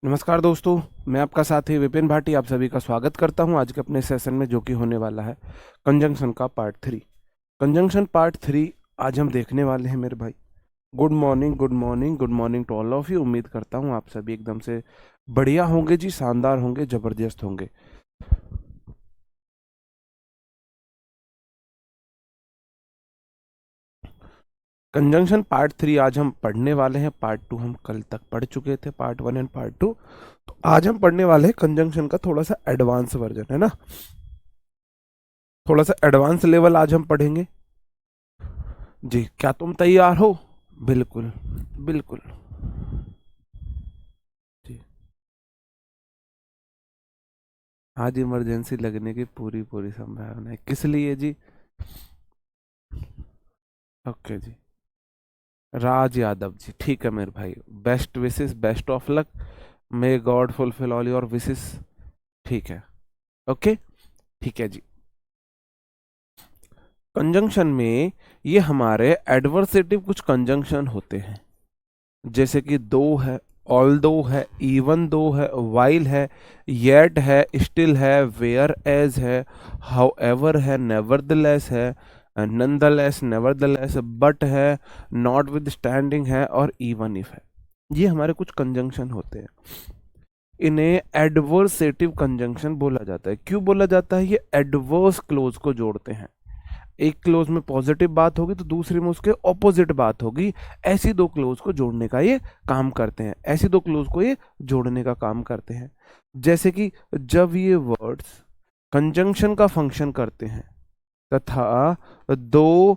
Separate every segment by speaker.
Speaker 1: नमस्कार दोस्तों, मैं आपका साथी विपिन भाटी आप सभी का स्वागत करता हूं आज के अपने सेशन में, जो कि होने वाला है कंजंक्शन का पार्ट 3। कंजंक्शन पार्ट 3 आज हम देखने वाले हैं मेरे भाई। Good morning, good morning, good morning to all of you. उम्मीद करता हूं आप सभी एकदम से बढ़िया होंगे जी, शानदार होंगे, जबरदस्त होंगे। कंजंक्शन पार्ट 3 आज हम पढ़ने वाले हैं। पार्ट 2 हम कल तक पढ़ चुके थे, पार्ट 1 एंड पार्ट 2। तो आज हम पढ़ने वाले हैं कंजंक्शन का थोड़ा सा एडवांस वर्जन, है ना। थोड़ा सा एडवांस लेवल आज हम पढ़ेंगे जी। क्या तुम तैयार हो? बिल्कुल, बिल्कुल जी। आज इमरजेंसी लगने की पूरी पूरी संभावना है। किस लिए जी? ओके जी। राज यादव जी, ठीक है मेरे भाई। Best wishes, best of luck. May God fulfil all your wishes. ठीक है, ओके, ठीक है जी। कंजंक्शन में ये हमारे एडवर्सेटिव कुछ कंजंक्शन होते हैं, जैसे कि दो है, ऑल दो है, इवन दो है, वाइल है, येट है, स्टिल है, वेयर एज है, हाउ एवर है, नेवरदलेस है, नंदलेस, नेवरदलेस, बट है, नॉट विद स्टैंडिंग है, और इवन इफ है। ये हमारे कुछ कंजंक्शन होते हैं। इन्हें एडवर्सेटिव कंजंक्शन बोला जाता है। क्यों बोला जाता है? ये एडवर्स क्लोज को जोड़ते हैं। एक क्लोज में पॉजिटिव बात होगी तो दूसरे में उसके ऑपोजिट बात होगी। ऐसी दो क्लोज को जोड़ने का ये काम करते हैं। ऐसी दो क्लोज को ये जोड़ने का काम करते हैं। जैसे कि जब ये वर्ड्स कंजंक्शन का फंक्शन करते हैं तथा दो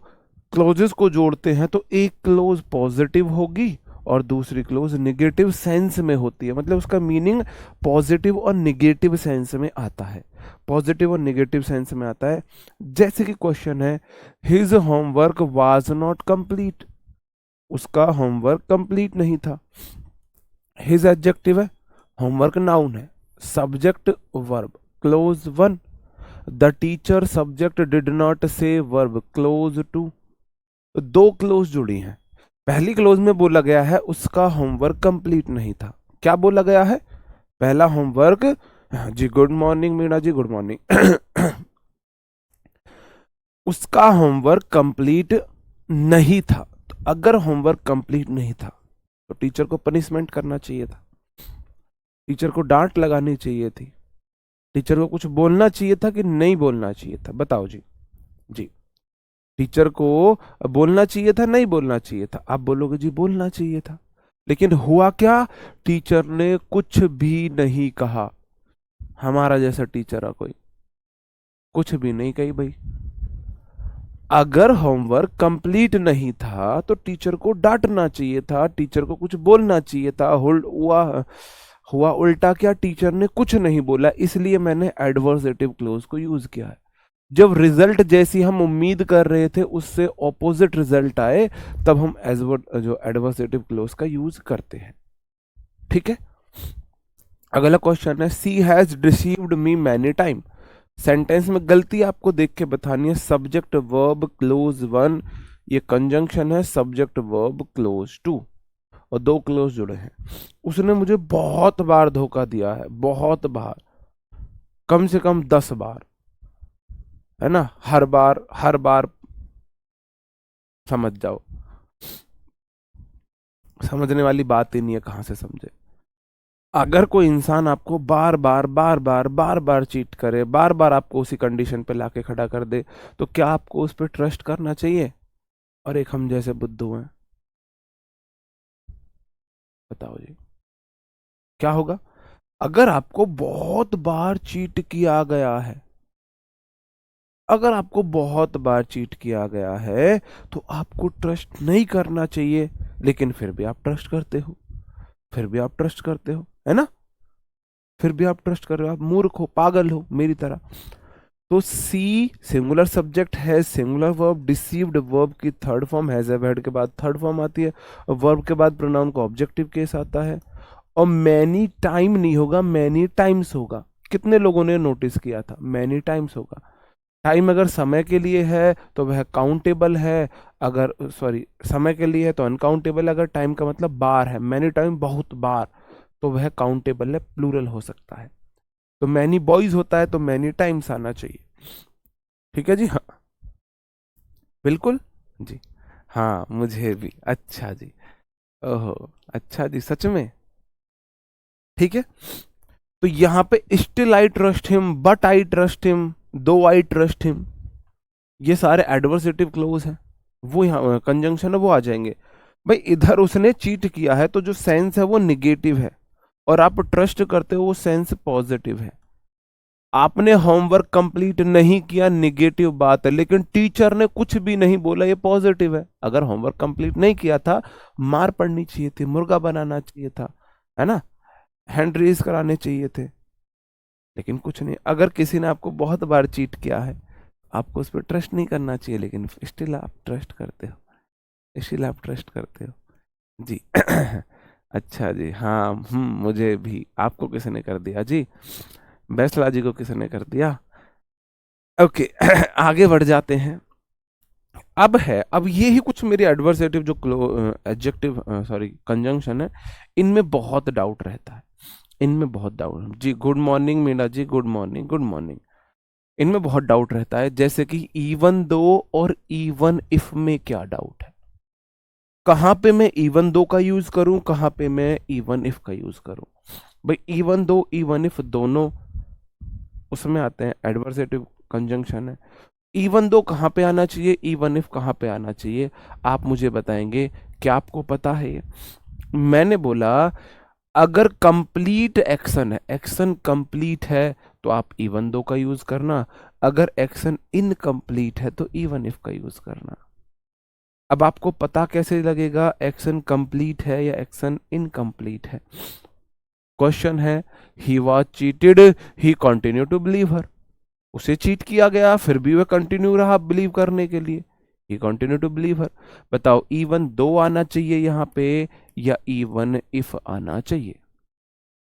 Speaker 1: क्लोजेस को जोड़ते हैं, तो एक क्लोज पॉजिटिव होगी और दूसरी क्लोज निगेटिव सेंस में होती है। मतलब उसका मीनिंग पॉजिटिव और निगेटिव सेंस में आता है। पॉजिटिव और निगेटिव सेंस में आता है। जैसे कि क्वेश्चन है, his homework was not complete. उसका होमवर्क कंप्लीट नहीं था। हिज एडजेक्टिव है, होमवर्क नाउन है, subject verb, clause one. The teacher subject did not से वर्ब, क्लोज टू। दो क्लोज जुड़ी हैं। पहली क्लोज में बोला गया है उसका होमवर्क कंप्लीट नहीं था। क्या बोला गया है? पहला होमवर्क, जी good morning Meena ji, good morning. उसका होमवर्क कंप्लीट नहीं था। तो अगर होमवर्क कंप्लीट नहीं था तो टीचर को पनिशमेंट करना चाहिए था, टीचर को डांट लगानी चाहिए थी, टीचर को कुछ बोलना चाहिए था कि नहीं बोलना चाहिए था? बताओ जी। जी, टीचर को बोलना चाहिए था, नहीं बोलना चाहिए था? आप बोलोगे जी बोलना चाहिए था। लेकिन हुआ क्या? टीचर ने कुछ भी नहीं कहा। हमारा जैसा टीचर है कोई, कुछ भी नहीं कही भाई। अगर होमवर्क कंप्लीट नहीं था तो टीचर को डांटना चाहिए था, टीचर को कुछ बोलना चाहिए था। हुआ हुआ उल्टा क्या? टीचर ने कुछ नहीं बोला, इसलिए मैंने एडवर्सेटिव क्लोज को यूज किया है। जब रिजल्ट जैसी हम उम्मीद कर रहे थे उससे ऑपोजिट रिजल्ट आए, तब हम जो एडवर्सेटिव क्लोज का यूज करते हैं। ठीक है, अगला क्वेश्चन है, she has received me many time. Sentence में गलती आपको देख के बतानी है। सब्जेक्ट वर्ब क्लोज वन, ये कंजंक्शन है, सब्जेक्ट वर्ब क्लोज टू, और दो क्लोज जुड़े हैं। उसने मुझे बहुत बार धोखा दिया है, बहुत बार, कम से कम 10 बार, है ना। हर बार, हर बार, समझ जाओ। समझने वाली बात ही नहीं है, कहां से समझे। अगर कोई इंसान आपको बार बार बार बार बार बार चीट करे, बार बार आपको उसी कंडीशन पे लाके खड़ा कर दे, तो क्या आपको उस पर ट्रस्ट करना चाहिए? और एक हम जैसे बुद्धू हैं, बताओ जी क्या होगा? अगर आपको बहुत बार चीट किया गया है, अगर आपको बहुत बार चीट किया गया है, तो आपको ट्रस्ट नहीं करना चाहिए। लेकिन फिर भी आप ट्रस्ट करते हो, फिर भी आप ट्रस्ट करते हो, है ना। फिर भी आप ट्रस्ट कर रहे हो। आप मूर्ख हो, पागल हो मेरी तरह। तो सी सिंगुलर सब्जेक्ट है, सिंगुलर वर्ब, डिसीव्ड वर्ब की third form, has have had के बाद थर्ड फॉर्म आती है, और वर्ब के बाद प्रोनाउन का ऑब्जेक्टिव केस आता है। और मैनी टाइम नहीं होगा, मैनी टाइम्स होगा। कितने लोगों ने नोटिस किया था? मैनी टाइम्स होगा। टाइम अगर समय के लिए है तो वह काउंटेबल है, अगर सॉरी समय के लिए है तो अनकाउंटेबल। अगर टाइम का मतलब बार है, मैनी टाइम बहुत बार, तो वह काउंटेबल है, प्लूरल हो सकता है। तो मैनी बॉयज होता है तो मैनी टाइम्स आना चाहिए। ठीक है जी, हाँ बिल्कुल जी। हाँ मुझे भी, अच्छा जी। ओहो, अच्छा जी, सच में। ठीक है, तो यहाँ पे still I trust him, but I trust him, दो आई ट्रस्ट हिम, ये सारे एडवर्सेटिव क्लोज हैं, वो यहाँ कंजंक्शन है वो आ जाएंगे। भाई इधर उसने चीट किया है तो जो सेंस है वो निगेटिव है, और आप ट्रस्ट करते हो वो सेंस पॉजिटिव है। आपने होमवर्क कंप्लीट नहीं किया, निगेटिव बात है, लेकिन टीचर ने कुछ भी नहीं बोला, ये पॉजिटिव है। अगर होमवर्क कंप्लीट नहीं किया था, मार पड़नी चाहिए थी, मुर्गा बनाना चाहिए था, है ना, हैंड रेज कराने चाहिए थे, लेकिन कुछ नहीं। अगर किसी ने आपको बहुत बार चीट किया है, आपको उस पर ट्रस्ट नहीं करना चाहिए, लेकिन स्टिल आप ट्रस्ट करते हो, स्टिल आप ट्रस्ट करते हो जी। अच्छा जी, हाँ मुझे भी। आपको किसी ने कर दिया जी? बैसला जी को किसी ने कर दिया? ओके। आगे बढ़ जाते हैं। अब ये ही कुछ मेरे एडवर्सेटिव जो एडजेक्टिव सॉरी कंजंक्शन है, इनमें बहुत डाउट रहता है, इनमें बहुत डाउट जी। Good morning Meena ji, good morning, good morning. इनमें बहुत डाउट रहता है, जैसे कि इवन दो और इवन इफ में क्या डाउट है, कहां पे मैं इवन दो का यूज करूं, कहां पे मैं इवन इफ का यूज करूं। भाई इवन दो इवन इफ दोनों उसमें आते हैं, एडवर्सेटिव कंजंक्शन है। इवन दो कहाँ पे आना चाहिए, इवन इफ कहाँ पे आना चाहिए, आप मुझे बताएंगे? क्या आपको पता है ये? मैंने बोला अगर कंप्लीट एक्शन है, एक्शन कंप्लीट है, तो आप इवन दो का यूज करना, अगर एक्शन इनकम्प्लीट है तो इवन इफ का यूज करना। अब आपको पता कैसे लगेगा एक्शन कंप्लीट है या एक्शन इनकम्प्लीट है? क्वेश्चन है, he was cheated, he continue to believe her. उसे चीट किया गया, फिर भी वह कंटिन्यू रहा बिलीव करने के लिए, ही कंटिन्यू टू बिलीव हर। बताओ इवन दो आना चाहिए यहाँ पे या इवन इफ आना चाहिए?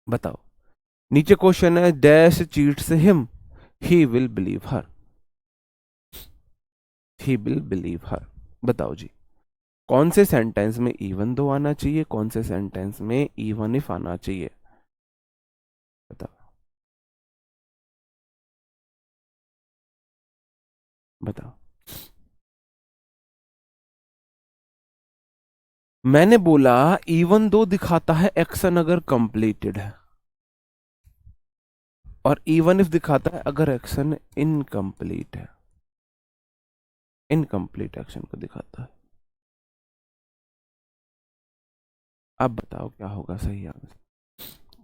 Speaker 1: बताओ। नीचे क्वेश्चन है, dash cheats him, he will believe her, he will believe her. बताओ जी, कौन से सेंटेंस में इवन दो आना चाहिए, कौन से सेंटेंस में इवन इफ आना चाहिए? बताओ बताओ। मैंने बोला इवन दो दिखाता है एक्शन अगर कंप्लीटेड है, और इवन इफ दिखाता है अगर एक्शन इनकम्प्लीट है, इनकम्प्लीट एक्शन को दिखाता है। अब बताओ क्या होगा सही आंसर?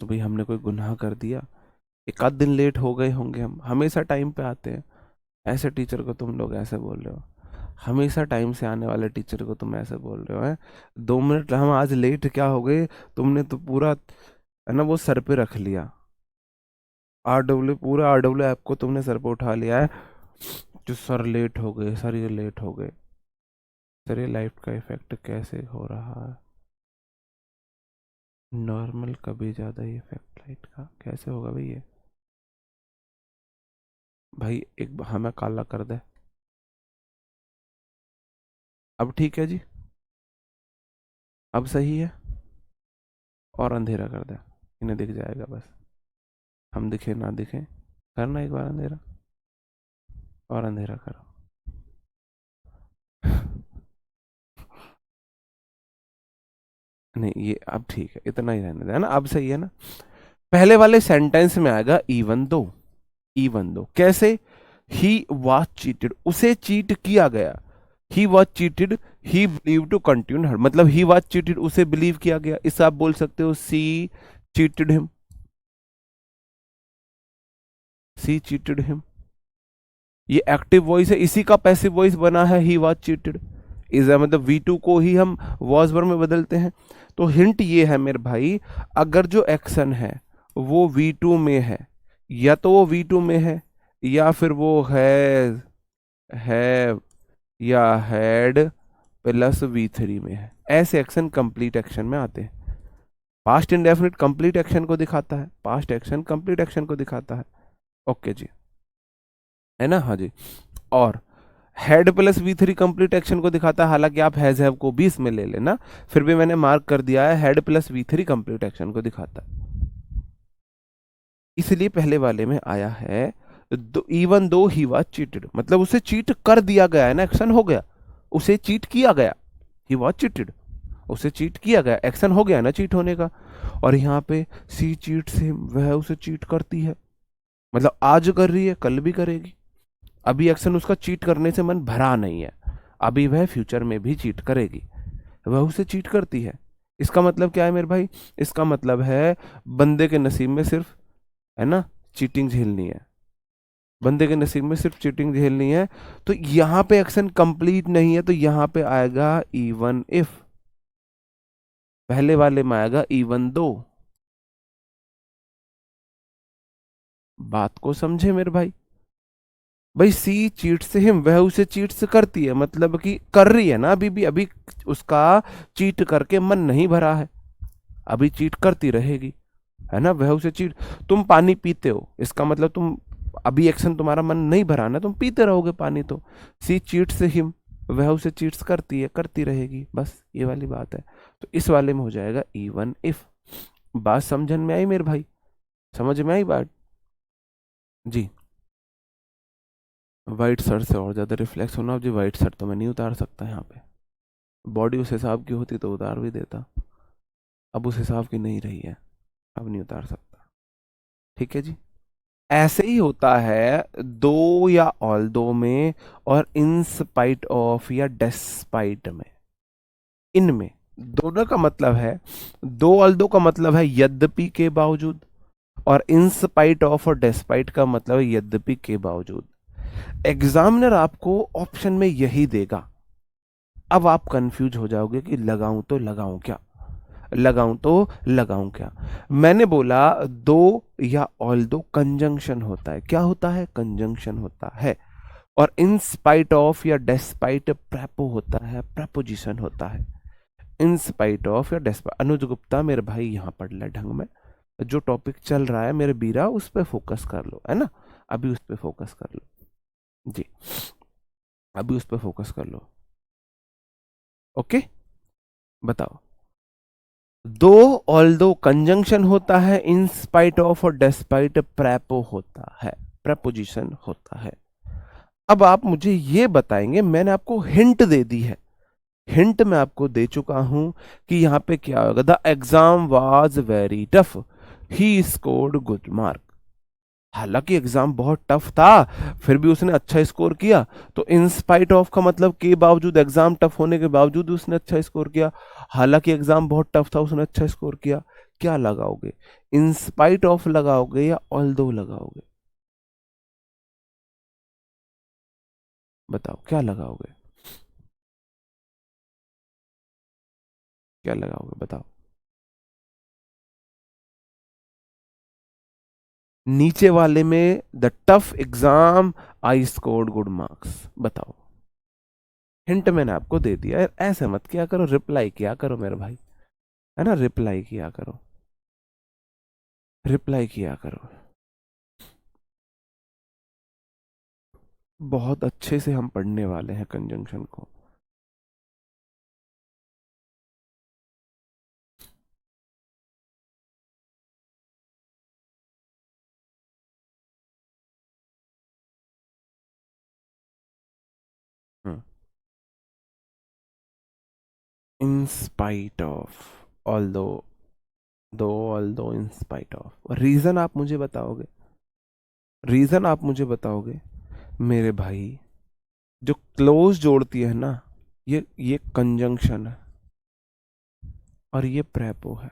Speaker 1: तो भाई हमने कोई गुनाह कर दिया? एक आध दिन लेट हो गए होंगे, हम हमेशा टाइम पे आते हैं, ऐसे टीचर को तुम लोग ऐसे बोल रहे हो? हमेशा टाइम से आने वाले टीचर को तुम ऐसे बोल रहे हो? हैं 2 मिनट हम आज लेट क्या हो गए, तुमने तो पूरा है ना वो सर पे रख लिया, RW पूरा RW ऐप को तुमने सर पे उठा लिया है, जो सर लेट हो गए, सर ये लेट हो गए। सर ये लाइट का इफेक्ट कैसे हो रहा है? नॉर्मल कभी ज़्यादा ही इफेक्ट लाइट का कैसे होगा भाई ये? भाई एक हमें काला कर दे। अब ठीक है जी, अब सही है। और अंधेरा कर दे, इन्हें दिख जाएगा बस, हम दिखे ना दिखे। करना एक बार अंधेरा, और अंधेरा करो। नहीं ये अब ठीक है, इतना ही रहने दे, है ना, अब सही है ना? पहले वाले सेंटेंस में आएगा इवन दो, इवन दो कैसे? ही वॉज चीटेड, उसे चीट किया गया, he was cheated, he believe to continue her, मतलब ही वॉज चीटेड, उसे बिलीव किया गया। इससे आप बोल सकते हो she cheated him, she cheated him. ये एक्टिव वॉइस है, इसी का पैसिव वॉइस बना है ही वॉज चीटेड। इज मतलब V2 को ही हम वॉज वर्ब में बदलते हैं। तो हिंट ये है मेरे भाई, अगर जो एक्शन है वो V2 में है, या तो वो V2 में है, या फिर वो है या हैड प्लस V3 में है, ऐसे एक्शन कंप्लीट एक्शन में आते हैं। पास्ट इंडेफिनिट कंप्लीट एक्शन को दिखाता है, पास्ट एक्शन कंप्लीट एक्शन को दिखाता है। ओके जी, है ना, हाँ जी। और had plus V3 complete action को दिखाता है, हालांकि आप हैज हैव को भी इसमें ले लेना, फिर भी मैंने मार्क कर दिया है had plus V3 complete action को दिखाता है। इसलिए पहले वाले में आया है even though he was cheated, मतलब उसे चीट कर दिया गया है ना, एक्शन हो गया, उसे चीट किया गया, ही वाज चीटेड, उसे चीट किया गया, एक्शन हो गया ना चीट होने का। और यहाँ पे सी चीट्स हिम, वह उसे चीट करती है, मतलब आज कर रही है कल भी करेगी, अभी एक्शन उसका चीट करने से मन भरा नहीं है, अभी वह फ्यूचर में भी चीट करेगी, वह उसे चीट करती है। इसका मतलब क्या है मेरे भाई, इसका मतलब है बंदे के नसीब में सिर्फ, है ना, चीटिंग झेलनी है, बंदे के नसीब में सिर्फ चीटिंग झेलनी है। तो यहां पे एक्शन कंप्लीट नहीं है, तो यहां पे आएगा इवन इफ, पहले वाले में आएगा इवन दो। बात को समझे मेरे भाई, भाई सी चीट से हिम, वह उसे चीट से करती है, मतलब कि कर रही है ना अभी भी, अभी उसका चीट करके मन नहीं भरा है, अभी चीट करती रहेगी, है ना, वह उसे चीट, तुम पानी पीते हो, इसका मतलब तुम अभी एक्शन तुम्हारा मन नहीं भरा ना, तुम पीते रहोगे पानी, तो सी चीट से हिम, वह उसे चीट्स करती है, करती रहेगी, बस ये वाली बात है। तो इस वाले में हो जाएगा इवन इफ। बात समझन में आई मेरे भाई, समझ में आई बात जी। वाइट शर्ट से और ज्यादा रिफ्लेक्स होना जी, वाइट शर्ट तो मैं नहीं उतार सकता यहाँ पे, बॉडी उस हिसाब की होती तो उतार भी देता, अब उस हिसाब की नहीं रही है, अब नहीं उतार सकता, ठीक है जी। ऐसे ही होता है दो या ऑल दो में, और इन स्पाइट ऑफ या डेस्पाइट में, इनमें दोनों का मतलब है, दो ऑल दो का मतलब है यद्यपि के बावजूद, और इन स्पाइट ऑफ और डेस्पाइट का मतलब है यद्यपि के बावजूद। एग्जामिनर आपको ऑप्शन में यही देगा, अब आप कंफ्यूज हो जाओगे कि लगाऊं तो लगाऊं क्या, लगाऊं तो लगाऊं क्या। मैंने बोला दो या ऑल दो कंजंक्शन होता है, क्या होता है, कंजंक्शन होता है, और इन स्पाइट ऑफ या डेस्पाइट प्रेपो होता है, प्रेपोजिशन होता है। इन स्पाइट ऑफ या डेस्पाइट, अनुज गुप्ता मेरे भाई यहाँ पढ़ ले ढंग में, जो टॉपिक चल रहा है मेरे बीरा उस पर फोकस कर लो, है ना, अभी उस पर फोकस कर लो जी, अभी उस पर फोकस कर लो, ओके। बताओ, दो ऑल दो कंजंक्शन होता है, इन स्पाइट ऑफ और डेस्पाइट प्रेपो होता है, प्रेपोजिशन होता है। अब आप मुझे ये बताएंगे, मैंने आपको हिंट दे दी है, हिंट मैं आपको दे चुका हूं कि यहां पे क्या होगा, the exam was very tough, he scored good mark, हालांकि एग्जाम बहुत टफ था फिर भी उसने अच्छा स्कोर किया, तो इन स्पाइट ऑफ का मतलब के बावजूद, एग्जाम टफ होने के बावजूद उसने अच्छा स्कोर किया, हालांकि एग्जाम बहुत टफ था उसने अच्छा स्कोर किया। क्या लगाओगे, इन स्पाइट ऑफ लगाओगे या ऑल दो लगाओगे, बताओ क्या लगाओगे, क्या लगाओगे बताओ। नीचे वाले में the tough exam I scored good marks, बताओ। हिंट मैंने आपको दे दिया है, ऐसे मत किया करो, रिप्लाई किया करो मेरे भाई, है ना, रिप्लाई किया करो, रिप्लाई किया करो। बहुत अच्छे से हम पढ़ने वाले हैं कंजंक्शन को। इन स्पाइट ऑफ, ऑल दो ऑल दो इन स्पाइट ऑफ, रीजन आप मुझे बताओगे, रीजन आप मुझे बताओगे मेरे भाई। जो क्लोज जोड़ती है ना, ये कंजंक्शन है और ये प्रेपो है,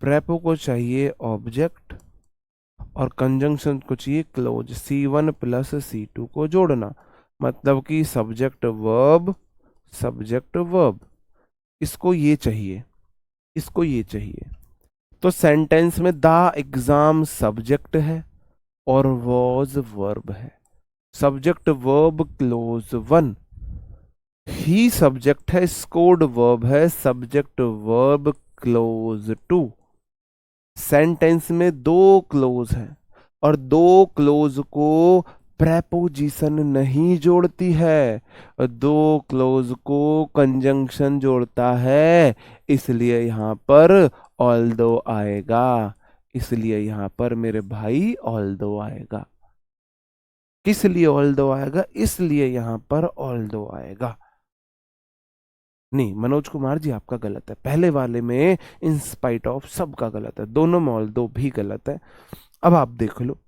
Speaker 1: प्रेपो को चाहिए ऑब्जेक्ट और कंजंक्शन को चाहिए क्लोज, C1 प्लस C2 को जोड़ना, मतलब कि सब्जेक्ट वर्ब, सब्जेक्ट वर्ब, इसको ये चाहिए, इसको ये चाहिए। तो सेंटेंस में द एग्जाम सब्जेक्ट है और वॉज वर्ब है, subject verb clause one, he subject है, स्कोर्ड वर्ब है, subject verb clause two. Sentence में दो क्लोज है, और दो क्लोज को प्रेपोजिशन नहीं जोड़ती है, दो क्लोज को कंजंक्शन जोड़ता है, इसलिए यहां पर ऑल्दो आएगा। इसलिए यहां पर मेरे भाई ऑल्दो आएगा। किस लिए ऑल्दो आएगा? इसलिए यहां पर ऑल्दो आएगा। नहीं मनोज कुमार जी, आपका गलत है। पहले वाले में इन स्पाइट ऑफ सबका गलत है, दोनों में ऑल्दो भी गलत है। अब आप देख लो,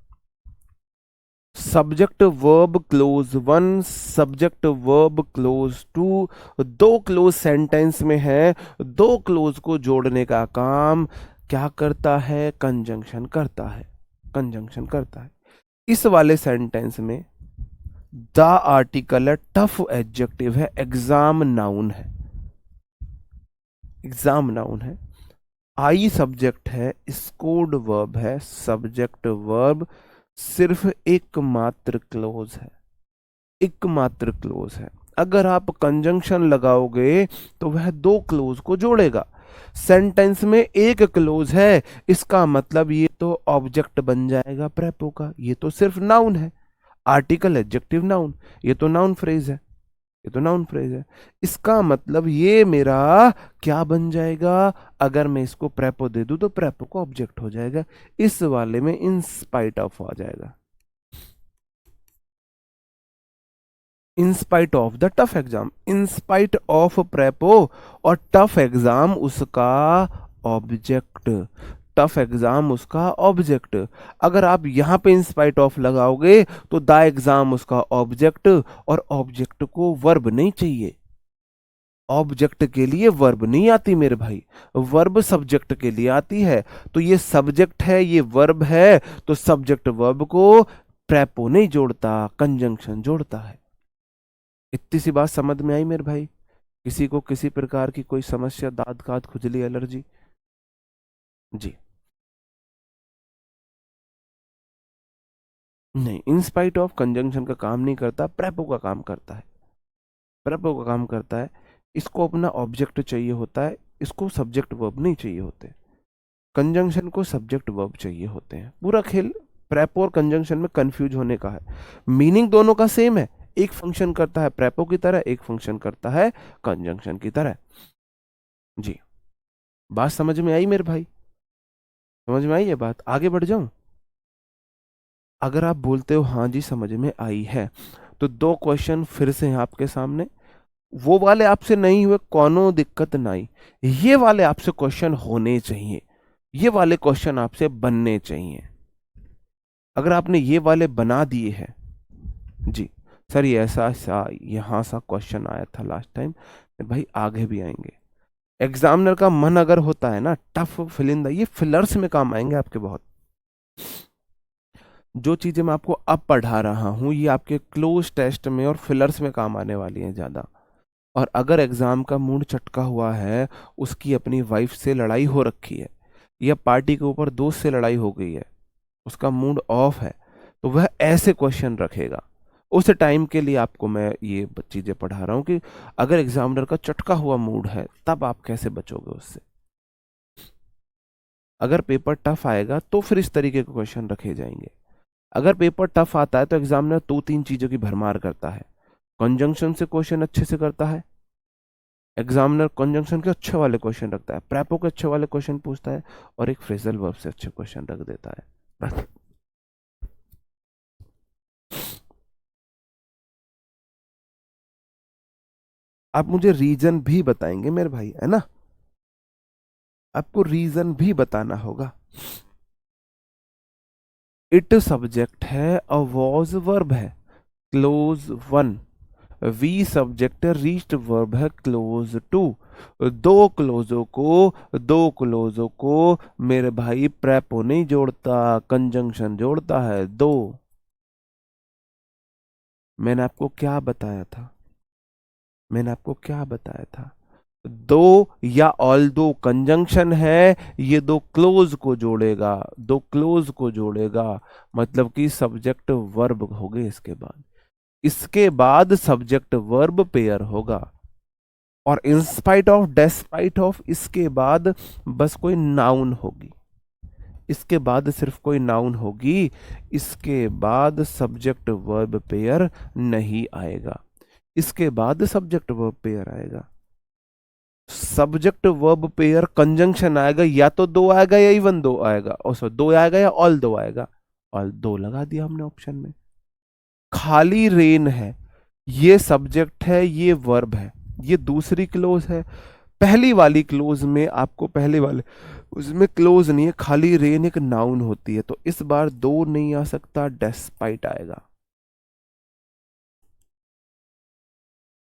Speaker 1: subject verb clause one, subject verb clause two, दो क्लोज सेंटेंस में है, दो क्लोज को जोड़ने का काम क्या करता है? कंजंक्शन करता है। कंजंक्शन करता है। इस वाले सेंटेंस में द आर्टिकल है, टफ एडजेक्टिव है, एग्जाम नाउन है। एग्जाम नाउन है। आई सब्जेक्ट है, स्कोर्ड वर्ब है, सब्जेक्ट वर्ब सिर्फ एकमात्र क्लोज है। एकमात्र क्लोज है। अगर आप कंजंक्शन लगाओगे तो वह दो क्लोज को जोड़ेगा। सेंटेंस में एक क्लोज है, इसका मतलब ये तो ऑब्जेक्ट बन जाएगा प्रेपो का। ये तो सिर्फ नाउन है, आर्टिकल एडजेक्टिव नाउन। ये तो नाउन फ्रेज है, ये तो नाउन फ्रेज है। इसका मतलब ये मेरा क्या बन जाएगा? अगर मैं इसको प्रेपो दे दूं तो प्रेपो को ऑब्जेक्ट हो जाएगा। इस वाले में इन स्पाइट ऑफ आ जाएगा, in spite of the tough exam. In spite of prepo और टफ एग्जाम उसका ऑब्जेक्ट। टफ एग्जाम उसका ऑब्जेक्ट। अगर आप यहां पे इन स्पाइट ऑफ लगाओगे तो द एग्जाम उसका ऑब्जेक्ट, और ऑब्जेक्ट को वर्ब नहीं चाहिए। ऑब्जेक्ट के लिए वर्ब नहीं आती मेरे भाई, वर्ब सब्जेक्ट के लिए आती है। तो ये सब्जेक्ट है, ये वर्ब है, तो सब्जेक्ट वर्ब को प्रेपो नहीं जोड़ता, कंजंक्शन जोड़ता है। इतनी सी बात समझ में आई मेरे भाई? किसी को किसी प्रकार की कोई समस्या, दांत काट, खुजली, एलर्जी? जी नहीं, इन स्पाइट ऑफ कंजंक्शन का काम नहीं करता, प्रेपो का काम करता है। प्रेपो का काम करता है। इसको अपना ऑब्जेक्ट चाहिए होता है, इसको सब्जेक्ट वर्ब नहीं चाहिए होते। कंजंक्शन को सब्जेक्ट वर्ब चाहिए होते हैं। पूरा खेल प्रेपो और कंजंक्शन में कंफ्यूज होने का है। मीनिंग दोनों का सेम है, एक फंक्शन करता है प्रेपो की तरह, एक फंक्शन करता है कंजंक्शन की तरह। जी बात समझ में आई मेरे भाई? समझ में आई ये बात? आगे बढ़ जाऊं? अगर आप बोलते हो हाँ जी समझ में आई है, तो दो क्वेश्चन फिर से हैं आपके सामने। वो वाले आपसे नहीं हुए, कोनो दिक्कत नहीं, ये वाले आपसे क्वेश्चन होने चाहिए, ये वाले क्वेश्चन आपसे बनने चाहिए। अगर आपने ये वाले बना दिए हैं, जी सर ये ऐसा सा यहाँ सा क्वेश्चन आया था लास्ट टाइम, भाई आगे भी आएंगे। एग्जामिनर का मन अगर होता है ना टफ फिल इन द, ये फिलर्स में काम आएंगे आपके बहुत। जो चीजें मैं आपको अब पढ़ा रहा हूं ये आपके क्लोज टेस्ट में और फिलर्स में काम आने वाली हैं ज्यादा। और अगर एग्जाम का मूड चटका हुआ है, उसकी अपनी वाइफ से लड़ाई हो रखी है, या पार्टी के ऊपर दोस्त से लड़ाई हो गई है, उसका मूड ऑफ है, तो वह ऐसे क्वेश्चन रखेगा। उस टाइम के लिए आपको मैं ये चीजें पढ़ा रहा हूं कि अगर एग्जामिनर का चटका हुआ मूड है तब आप कैसे बचोगे उससे। अगर पेपर टफ आएगा तो फिर इस तरीके के क्वेश्चन रखे जाएंगे। अगर पेपर टफ आता है तो एग्जामिनर दो तीन चीजों की भरमार करता है। कंजंक्शन से क्वेश्चन अच्छे से करता है, एग्जामिनर कंजंक्शन के अच्छे वाले क्वेश्चन रखता है, प्रेपो के अच्छे वाले क्वेश्चन पूछता है, और एक फ्रेजल वर्ब से अच्छे क्वेश्चन रख देता है। बस आप मुझे रीजन भी बताएंगे मेरे भाई, है ना? आपको रीजन भी बताना होगा। इट सब्जेक्ट है, अ वॉज वर्ब है, क्लोज वन। वी सब्जेक्ट है, रीच्ड वर्ब है, क्लोज टू। दो क्लोजों को मेरे भाई प्रेपो नहीं जोड़ता, कंजंक्शन जोड़ता है। दो, मैंने आपको क्या बताया था? मैंने आपको क्या बताया था? दो या ऑल दो कंजंक्शन है, ये दो क्लोज को जोड़ेगा, दो क्लोज को जोड़ेगा, मतलब कि सब्जेक्ट वर्ब हो गए। इसके बाद सब्जेक्ट वर्ब पेयर होगा, और इंस्पाइट ऑफ, डेस्पाइट ऑफ, इसके बाद बस कोई नाउन होगी। इसके बाद सिर्फ कोई नाउन होगी, इसके बाद सब्जेक्ट वर्ब पेयर नहीं आएगा, इसके बाद सब्जेक्ट वर्ब पेयर आएगा। सब्जेक्ट वर्ब पेयर कंजंक्शन आएगा, या तो दो आएगा या इवन दो आएगा, और सो दो आएगा या ऑल दो आएगा। ऑल दो लगा दिया हमने ऑप्शन में। खाली रेन है, ये सब्जेक्ट है, ये वर्ब है, ये दूसरी क्लोज है। पहली वाली क्लोज में आपको, पहले वाले उसमें क्लोज नहीं है, खाली रेन एक नाउन होती है, तो इस बार दो नहीं आ सकता, डेस्पाइट आएगा।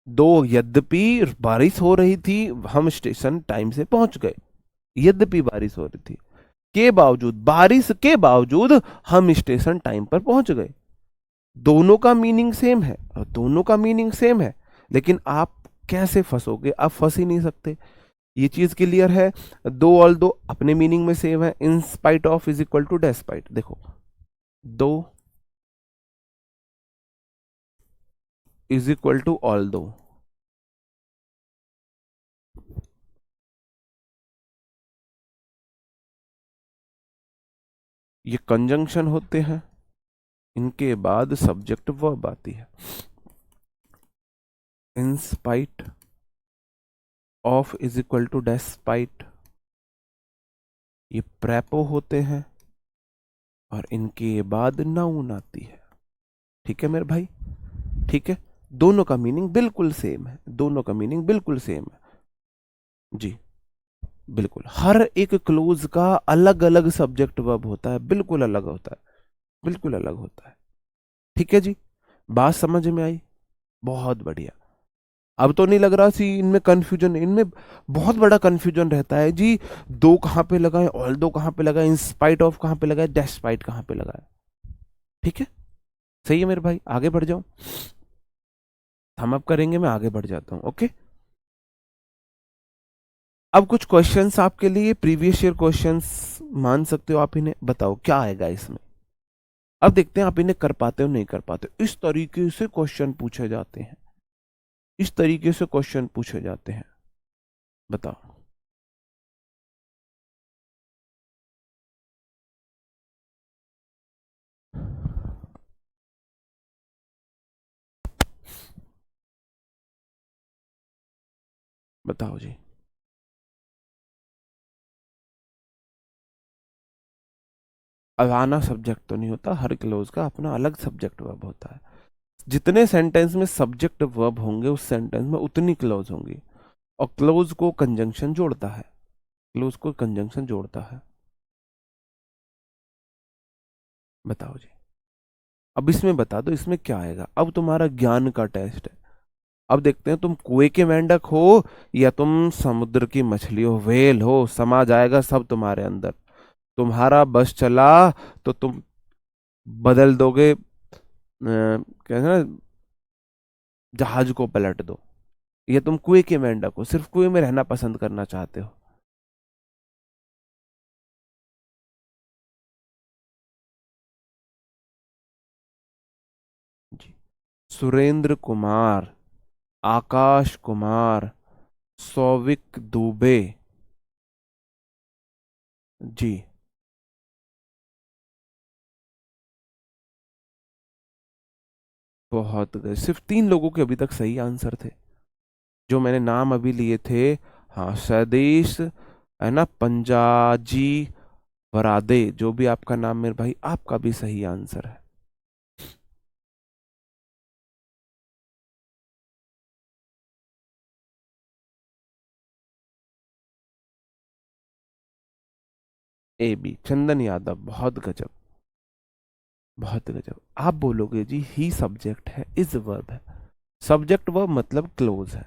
Speaker 1: दो, यद्यपि बारिश हो रही थी, हम स्टेशन टाइम से पहुंच गए, यद्यपि बारिश हो रही थी, के बावजूद, बारिश के बावजूद हम स्टेशन टाइम पर पहुंच गए। दोनों का मीनिंग सेम है, और दोनों का मीनिंग सेम है, लेकिन आप कैसे फंसोगे? आप फंस ही नहीं सकते, ये चीज क्लियर है। दो ऑल दो अपने मीनिंग में सेम है, in spite of is equal to despite. देखो, दो इज इक्वल टू ऑल दो, ये कंजंक्शन होते हैं, इनके बाद सब्जेक्ट वर्ब आती है। In spite of is equal to despite, ये प्रेपो होते हैं, और इनके बाद नाउन आती है। ठीक है मेरे भाई, ठीक है, दोनों का मीनिंग बिल्कुल सेम है, दोनों का मीनिंग बिल्कुल सेम है जी, बिल्कुल। हर एक क्लोज का अलग अलग सब्जेक्ट वर्ब होता है, बिल्कुल अलग होता है, बिल्कुल अलग होता है। ठीक है जी, बात समझ में आई? बहुत बढ़िया। अब तो नहीं लग रहा सी इनमें कंफ्यूजन, इनमें बहुत बड़ा कंफ्यूजन रहता है जी, दो कहां पे लगाए, ऑल दो कहां पे लगाए, इन स्पाइट ऑफ कहां पे लगाए, डेस्पाइट कहां पे लगाए। ठीक है, सही है मेरे भाई, आगे बढ़ जाओ, हम अब करेंगे, मैं आगे बढ़ जाता हूं। ओके, अब कुछ क्वेश्चंस आपके लिए, प्रीवियस ईयर क्वेश्चंस मान सकते हो आप इन्हें, बताओ क्या आएगा इसमें। अब देखते हैं आप इन्हें कर पाते हो नहीं कर पाते हो। इस तरीके से क्वेश्चन पूछे जाते हैं, इस तरीके से क्वेश्चन पूछे जाते हैं, बताओ। बताओ जी। अलाना सब्जेक्ट तो नहीं होता, हर क्लोज का अपना अलग सब्जेक्ट वर्ब होता है। जितने सेंटेंस में सब्जेक्ट वर्ब होंगे, उस सेंटेंस में उतनी क्लोज होंगी, और क्लोज को कंजंक्शन जोड़ता है, क्लोज को कंजंक्शन जोड़ता है। बताओ जी, अब इसमें बता दो इसमें क्या आएगा। अब तुम्हारा ज्ञान का टेस्ट है, अब देखते हैं तुम कुएं के मेंढक हो या तुम समुद्र की मछली हो, व्हेल हो, समा जाएगा सब तुम्हारे अंदर। तुम्हारा बस चला तो तुम बदल दोगे, कहते हैं ना, जहाज को पलट दो। ये तुम कुएं के मेंढक हो, सिर्फ कुएं में रहना पसंद करना चाहते हो। जी, सुरेंद्र कुमार, आकाश कुमार, सौविक दुबे। जी, बहुत गए, सिर्फ तीन लोगों के अभी तक सही आंसर थे, जो मैंने नाम अभी लिए थे। हाँ, सैदेश है ना, पंजाजी, वरादे, जो भी आपका नाम मेरे भाई, आपका भी सही आंसर है। ए बी, चंदन यादव, बहुत गजब, बहुत गजब। आप बोलोगे जी ही सब्जेक्ट है, इज वर्ब है, सब्जेक्ट वर्ब मतलब क्लोज है,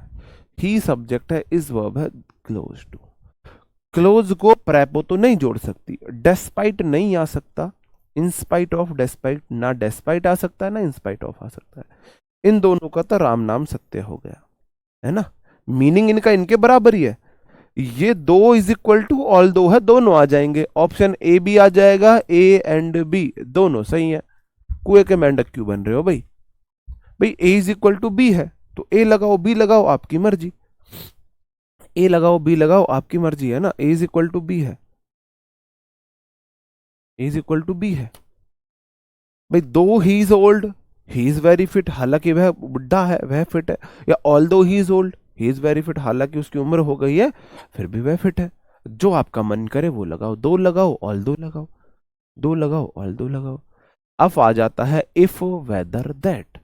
Speaker 1: ही सब्जेक्ट है, इज वर्ब है क्लोज टू। क्लोज को प्रेपो तो नहीं जोड़ सकती, डेस्पाइट नहीं आ सकता, इंस्पाइट ऑफ डेस्पाइट, ना डेस्पाइट आ सकता है ना इंस्पाइट ऑफ आ सकता है। इन दोनों का तो राम नाम सत्य हो गया, है ना, मीनिंग इनका इनके बराबर ही है। ये दो इज इक्वल टू ऑल दो है, दोनों आ जाएंगे, ऑप्शन ए भी आ जाएगा, ए एंड बी दोनों सही है। कुएं के मेंढक क्यों बन रहे हो भाई? भाई ए इज इक्वल टू बी है, तो ए लगाओ बी लगाओ आपकी मर्जी, ए लगाओ बी लगाओ आपकी मर्जी, है ना, ए इज इक्वल टू बी है। इज इक्वल टू बी है भाई। दो he is old, he is very fit, हालांकि वह बुढ़ा है वह फिट है, या ऑल दो he is old he is very fit, हालांकि उसकी उम्र हो गई है फिर भी वह फिट है। जो आपका मन करे वो लगाओ, दो लगाओ ऑल दो लगाओ, दो लगाओ ऑल दो लगाओ। अब आ जाता है if whether that,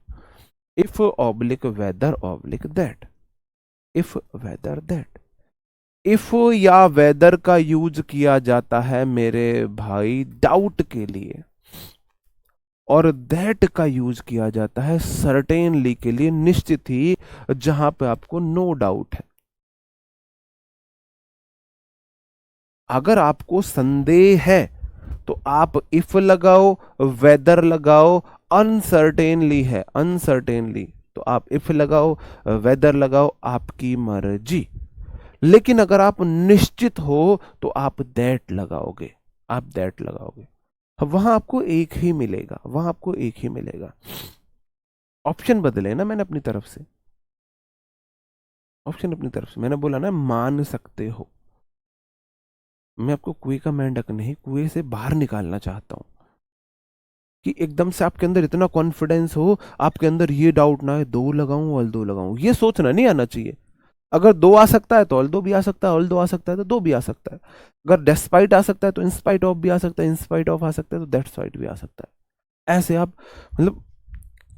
Speaker 1: if oblique whether oblique that, if whether that. If या वेदर का यूज किया जाता है मेरे भाई डाउट के लिए, और दैट का यूज किया जाता है सर्टेनली के लिए, निश्चित ही, जहां पे आपको नो डाउट है। अगर आपको संदेह है तो आप इफ लगाओ, वेदर लगाओ, अनसर्टेनली है अनसर्टेनली तो आप इफ लगाओ, वेदर लगाओ, आपकी मर्जी। लेकिन अगर आप निश्चित हो तो आप दैट लगाओगे, आप दैट लगाओगे, वहां आपको एक ही मिलेगा, वहां आपको एक ही मिलेगा। ऑप्शन बदले ना मैंने अपनी तरफ से, ऑप्शन अपनी तरफ से मैंने बोला ना मान सकते हो। मैं आपको कुएं का मेंढक नहीं, कुएं से बाहर निकालना चाहता हूं कि एकदम से आपके अंदर इतना कॉन्फिडेंस हो, आपके अंदर ये डाउट ना है दो लगाऊं और दो लगाऊं, ये सोचना नहीं आना चाहिए। अगर दो आ सकता है तो ऑल दो भी आ सकता है, ऑल दो आ सकता है तो दो भी आ सकता है। अगर डेस्पाइट आ सकता है तो इंस्पाइट ऑफ भी आ सकता है, इंस्पाइट ऑफ आ सकता है तो दैट्सपाइट भी आ सकता है। ऐसे आप मतलब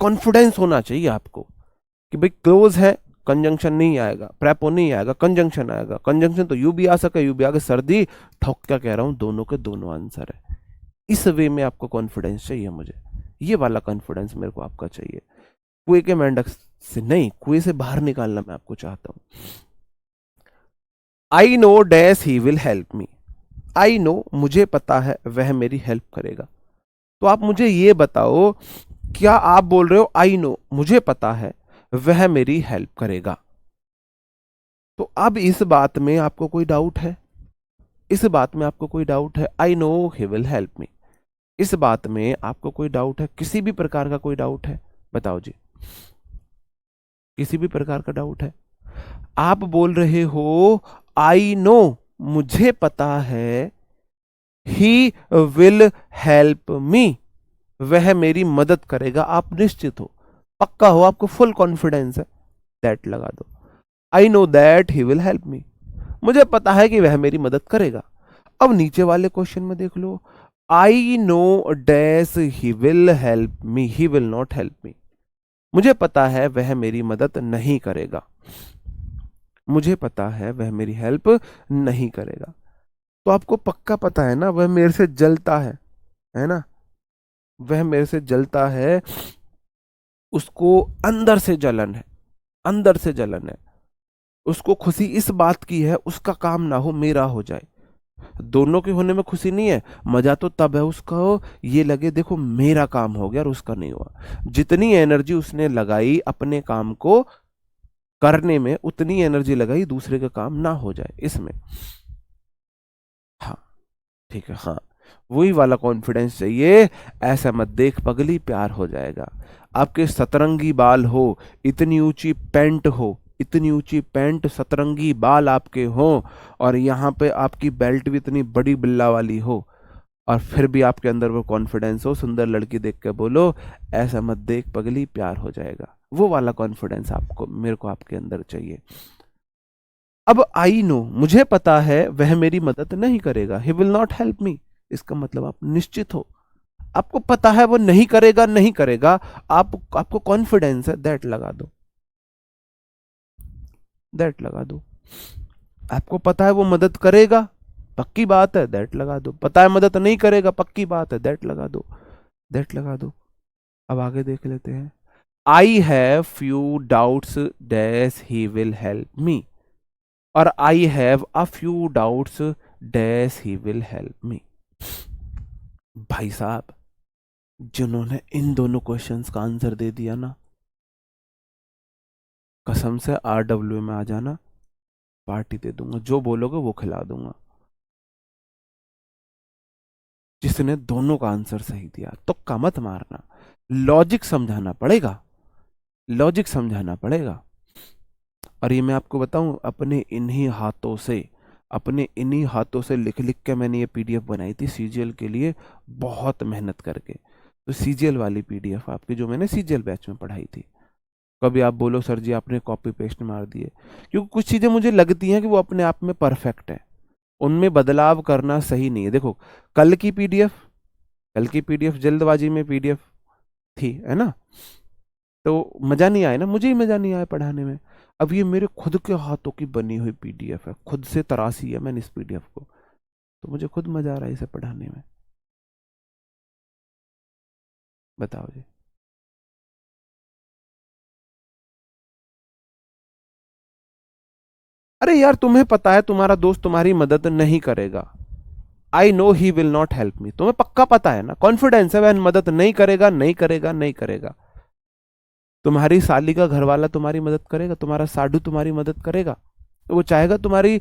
Speaker 1: कॉन्फिडेंस होना चाहिए आपको कि भाई क्लोज है, कंजंक्शन नहीं आएगा, प्रेपो नहीं आएगा, कंजंक्शन आएगा। कंजंक्शन तो यू भी आ सके, यू भी आगे, सर्दी ठोक क्या कह रहा हूं, दोनों के दोनों आंसर है। इस वे में आपको कॉन्फिडेंस चाहिए, मुझे ये वाला कॉन्फिडेंस मेरे को आपका चाहिए। कुएं के मेंढक से नहीं, कुएं से बाहर निकालना मैं आपको चाहता हूं। आई know dash he will help me, I know मुझे पता है वह मेरी हेल्प करेगा। तो आप मुझे ये बताओ, क्या आप बोल रहे हो आई नो मुझे पता है वह मेरी हेल्प करेगा? तो अब इस बात में आपको कोई डाउट है? इस बात में आपको कोई डाउट है? I know he will help मी, इस बात में आपको कोई डाउट है? किसी भी प्रकार का कोई डाउट है? बताओ जी, किसी भी प्रकार का डाउट है? आप बोल रहे हो आई नो मुझे पता है, ही विल हेल्प मी वह मेरी मदद करेगा, आप निश्चित हो, पक्का हो, आपको फुल कॉन्फिडेंस है, दैट लगा दो। I know that he will help me, मुझे पता है कि वह मेरी मदद करेगा। अब नीचे वाले क्वेश्चन में देख लो, I know dash he will help me, he will not help me, मुझे पता है वह मेरी मदद नहीं करेगा, मुझे पता है वह मेरी हेल्प नहीं करेगा। तो आपको पक्का पता है ना वह मेरे से जलता है ना, वह मेरे से जलता है, उसको अंदर से जलन है, अंदर से जलन है, उसको खुशी इस बात की है उसका काम ना हो मेरा हो जाए। दोनों के होने में खुशी नहीं है, मजा तो तब है उसको ये लगे देखो मेरा काम हो गया और उसका नहीं हुआ। जितनी एनर्जी उसने लगाई अपने काम को करने में, उतनी एनर्जी लगाई दूसरे का काम ना हो जाए इसमें। हाँ ठीक है, हाँ वही वाला कॉन्फिडेंस चाहिए। ऐसा मत देख पगली प्यार हो जाएगा। आपके सतरंगी बाल हो, इतनी ऊंची पैंट हो, इतनी ऊंची पैंट, सतरंगी बाल आपके हो, और यहाँ पे आपकी बेल्ट भी इतनी बड़ी बिल्ला वाली हो, और फिर भी आपके अंदर वो कॉन्फिडेंस हो, सुंदर लड़की देख के बोलो ऐसा मत देख पगली प्यार हो जाएगा। वो वाला कॉन्फिडेंस आपको मेरे को आपके अंदर चाहिए। अब आई नो मुझे पता है वह मेरी मदद नहीं करेगा, ही विल नॉट हेल्प मी, इसका मतलब आप निश्चित हो, आपको पता है वो नहीं करेगा, नहीं करेगा, आपको कॉन्फिडेंस है, दैट लगा दो, दैट लगा दो। आपको पता है वो मदद करेगा, पक्की बात है, दैट लगा दो। पता है मदद नहीं करेगा, पक्की बात है, दैट लगा दो, दैट लगा दो। अब आगे देख लेते हैं। I have few doubts dash he will help me, और I have a few doubts dash he will help me. भाई साहब जिन्होंने इन दोनों क्वेश्चंस का आंसर दे दिया ना, कसम से RW में आ जाना, पार्टी दे दूंगा, जो बोलोगे वो खिला दूंगा। जिसने दोनों का आंसर सही दिया, तुक्का मत मारना, लॉजिक समझाना पड़ेगा, लॉजिक समझाना पड़ेगा। और ये मैं आपको बताऊं अपने इन्हीं हाथों से अपने इन्हीं हाथों से लिख लिख के मैंने ये पीडीएफ बनाई थी सीजीएल के लिए, बहुत मेहनत करके। तो सीजीएल वाली पीडीएफ आपकी, जो मैंने सीजीएल बैच में पढ़ाई थी। कभी आप बोलो सर जी आपने कॉपी पेस्ट मार दिए, क्योंकि कुछ चीज़ें मुझे लगती हैं कि वो अपने आप में परफेक्ट है, उनमें बदलाव करना सही नहीं है। देखो कल की पीडीएफ, कल की पीडीएफ जल्दबाजी में पीडीएफ थी, है ना, तो मजा नहीं आया ना, मुझे ही मजा नहीं आया पढ़ाने में। अब ये मेरे खुद के हाथों की बनी हुई पीडीएफ है, खुद से तराशी है मैंने इस पीडीएफ को, तो मुझे खुद मजा आ रहा है इसे पढ़ाने में। बताओ जी। अरे यार तुम्हें पता है तुम्हारा दोस्त तुम्हारी मदद नहीं करेगा, I know he will not help मी, तुम्हें पक्का पता है ना, कॉन्फिडेंस है वह मदद नहीं करेगा, नहीं करेगा, नहीं करेगा। तुम्हारी साली का घर वाला तुम्हारी मदद करेगा, तुम्हारा साडू तुम्हारी मदद करेगा? तो वो चाहेगा तुम्हारी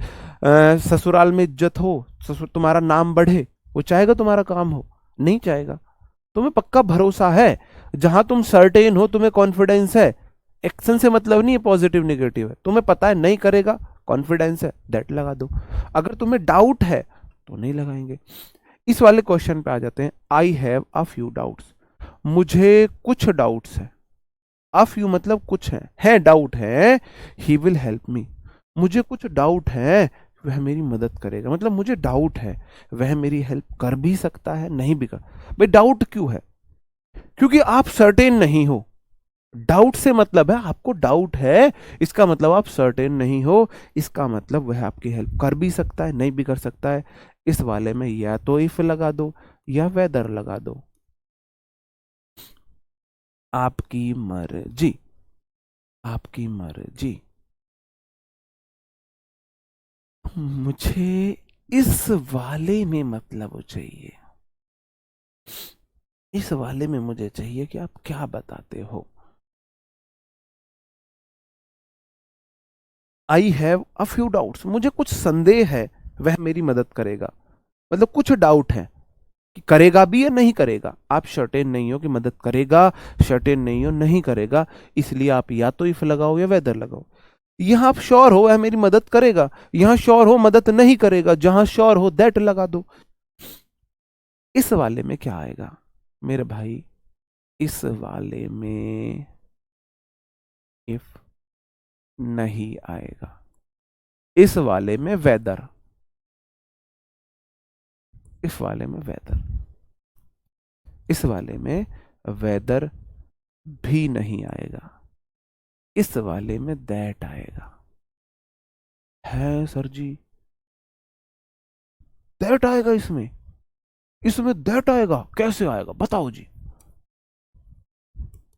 Speaker 1: ससुराल में इज्जत हो, ससुर तुम्हारा नाम बढ़े, वो चाहेगा तुम्हारा काम हो? नहीं चाहेगा। तुम्हें पक्का भरोसा है, जहां तुम सर्टेन हो, तुम्हें कॉन्फिडेंस है, एक्शन से मतलब नहीं है पॉजिटिव नेगेटिव है, तुम्हें पता है नहीं करेगा, कॉन्फिडेंस है, दैट लगा दो। अगर तुम्हें डाउट है तो नहीं लगाएंगे। इस वाले क्वेश्चन पे आ जाते हैं। I have a few doubts, मुझे कुछ डाउट्स है। अ फ्यू मतलब कुछ है डाउट है। ही विल हेल्प मी, मुझे कुछ डाउट है, वह मेरी मदद करेगा, मतलब मुझे डाउट है वह मेरी हेल्प कर भी सकता है, नहीं भी कर। भाई डाउट क्यों है? क्योंकि आप सर्टेन नहीं हो। डाउट से मतलब है आपको डाउट है, इसका मतलब आप सर्टेन नहीं हो, इसका मतलब वह आपकी हेल्प कर भी सकता है, नहीं भी कर सकता है। इस वाले में या तो इफ लगा दो या वेदर लगा दो, आपकी मर्जी, आपकी मर्जी। मुझे इस वाले में मतलब चाहिए, इस वाले में मुझे चाहिए कि आप क्या बताते हो। आई हैव अ फ्यू डाउट्स, मुझे कुछ संदेह है, वह मेरी मदद करेगा, मतलब कुछ डाउट है कि करेगा भी या नहीं करेगा। आप सर्टेन नहीं हो कि मदद करेगा, सर्टेन नहीं हो नहीं करेगा, इसलिए आप या तो इफ लगाओ या वेदर लगाओ। यहां आप श्योर हो वह मेरी मदद करेगा, यहां श्योर हो मदद नहीं करेगा, जहां श्योर हो दैट लगा दो। इस वाले में क्या आएगा मेरे भाई? इस वाले में इफ नहीं आएगा, इस वाले में वेदर, इस वाले में वेदर, इस वाले में वेदर भी नहीं आएगा, इस वाले में दैट आएगा। है सर जी, दैट आएगा इसमें, इसमें दैट आएगा, कैसे आएगा बताओ जी,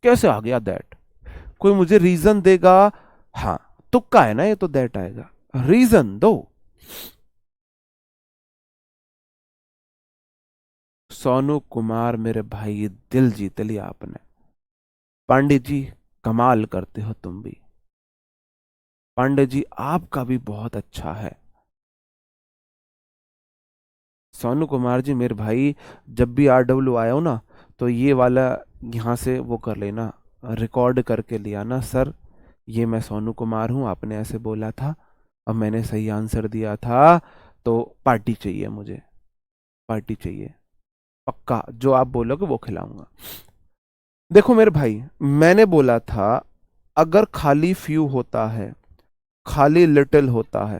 Speaker 1: कैसे आ गया दैट? कोई मुझे रीजन देगा? हाँ, तुक्का है ना ये, तो दैट आएगा, रीजन दो। सोनू कुमार मेरे भाई, ये दिल जीत लिया आपने। पांडे जी कमाल करते हो तुम भी, पांडे जी आपका भी बहुत अच्छा है। सोनू कुमार जी मेरे भाई, जब भी RW आया हो ना, तो ये वाला यहाँ से वो कर लेना, रिकॉर्ड करके लिया ना, सर ये मैं सोनू कुमार हूँ, आपने ऐसे बोला था, अब मैंने सही आंसर दिया था, तो पार्टी चाहिए मुझे, पार्टी चाहिए, पक्का जो आप बोलोगे वो खिलाऊंगा। देखो मेरे भाई, मैंने बोला था अगर खाली फ्यू होता है, खाली लिटिल होता है,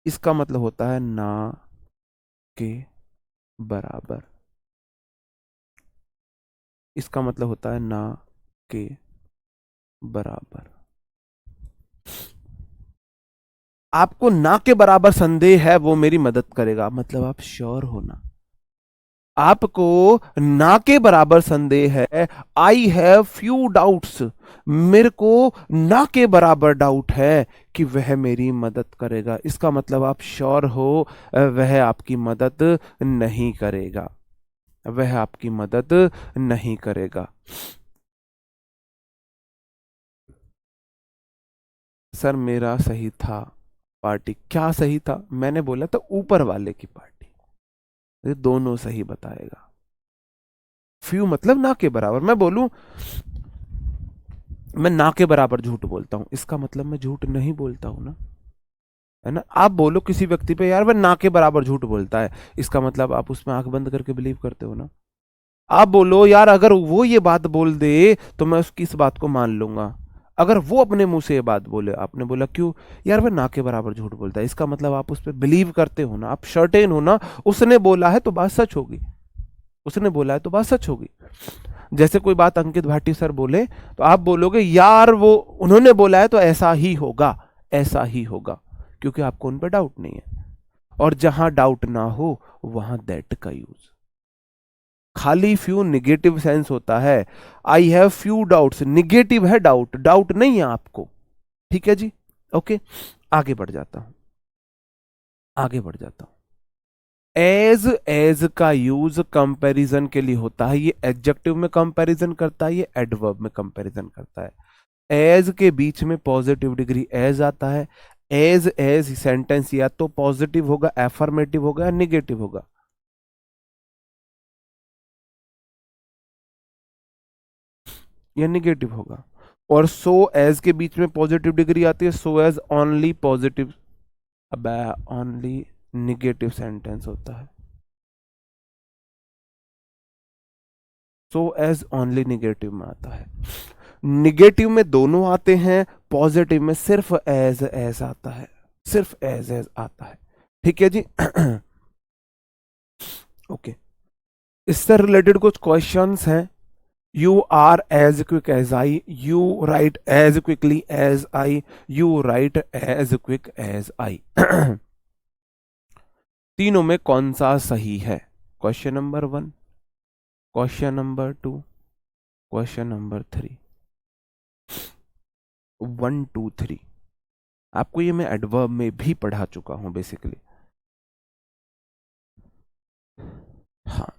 Speaker 1: इसका मतलब होता है ना के बराबर, इसका मतलब होता है ना के बराबर। आपको ना के बराबर संदेह है, वो मेरी मदद करेगा, मतलब आप श्योर हो ना? आपको ना के बराबर संदेह है, आई हैव फ्यू डाउट्स, मेरे को ना के बराबर डाउट है कि वह मेरी मदद करेगा, इसका मतलब आप श्योर हो वह आपकी मदद नहीं करेगा, वह आपकी मदद नहीं करेगा। सर मेरा सही था, पार्टी क्या सही था? मैंने बोला था ऊपर वाले की पार्टी, ये दोनों सही बताएगा। फ्यू मतलब ना के बराबर, मैं बोलूं मैं ना के बराबर झूठ बोलता हूं, इसका मतलब मैं झूठ नहीं बोलता हूं ना, है ना। आप बोलो किसी व्यक्ति पे यार वह ना के बराबर झूठ बोलता है, इसका मतलब आप उसमें आंख बंद करके बिलीव करते हो ना। आप बोलो यार अगर वो ये बात बोल दे तो मैं उसकी इस बात को मान लूंगा, अगर वो अपने मुंह से ये बात बोले, आपने बोला क्यों, यार वह ना के बराबर झूठ बोलता है, इसका मतलब आप उस पर बिलीव करते हो ना, आप सर्टेन हो ना, उसने बोला है तो बात सच होगी, उसने बोला है तो बात सच होगी। जैसे कोई बात अंकित भाटी सर बोले तो आप बोलोगे यार वो उन्होंने बोला है तो ऐसा ही होगा, ऐसा ही होगा, क्योंकि आपको उन पर डाउट नहीं है। और जहां डाउट ना हो वहां दैट का यूज खाली फ्यू निगेटिव सेंस होता है। आई हैव फ्यू डाउट्स, निगेटिव है डाउट, डाउट नहीं है आपको। ठीक है जी, ओके। आगे बढ़ जाता हूं, आगे बढ़ जाता हूं। एज का यूज कंपैरिजन के लिए होता है, ये एडजेक्टिव में कंपैरिजन करता है, ये एडवर्ब में कंपैरिजन करता है। एज के बीच में पॉजिटिव डिग्री एज आता है। एज सेंटेंस या तो पॉजिटिव होगा, एफर्मेटिव होगा या निगेटिव होगा। या निगेटिव होगा। और सो एज के बीच में पॉजिटिव डिग्री आती है, सो एज ओनली पॉजिटिव, अब ओनली निगेटिव सेंटेंस होता है। सो एज ओनली निगेटिव में आता है। निगेटिव में दोनों आते हैं, पॉजिटिव में सिर्फ एज आता है, सिर्फ एज आता है। ठीक है जी। ओके, इससे रिलेटेड कुछ क्वेश्चंस हैं। You are as quick as I, you write as quickly as I, you write as quick as I. तीनों में कौन सा सही है? Question number 1, question number 2, question number 3। 1 2 3 आपको ये मैं एडवर्ब में भी पढ़ा चुका हूं बेसिकली। हाँ,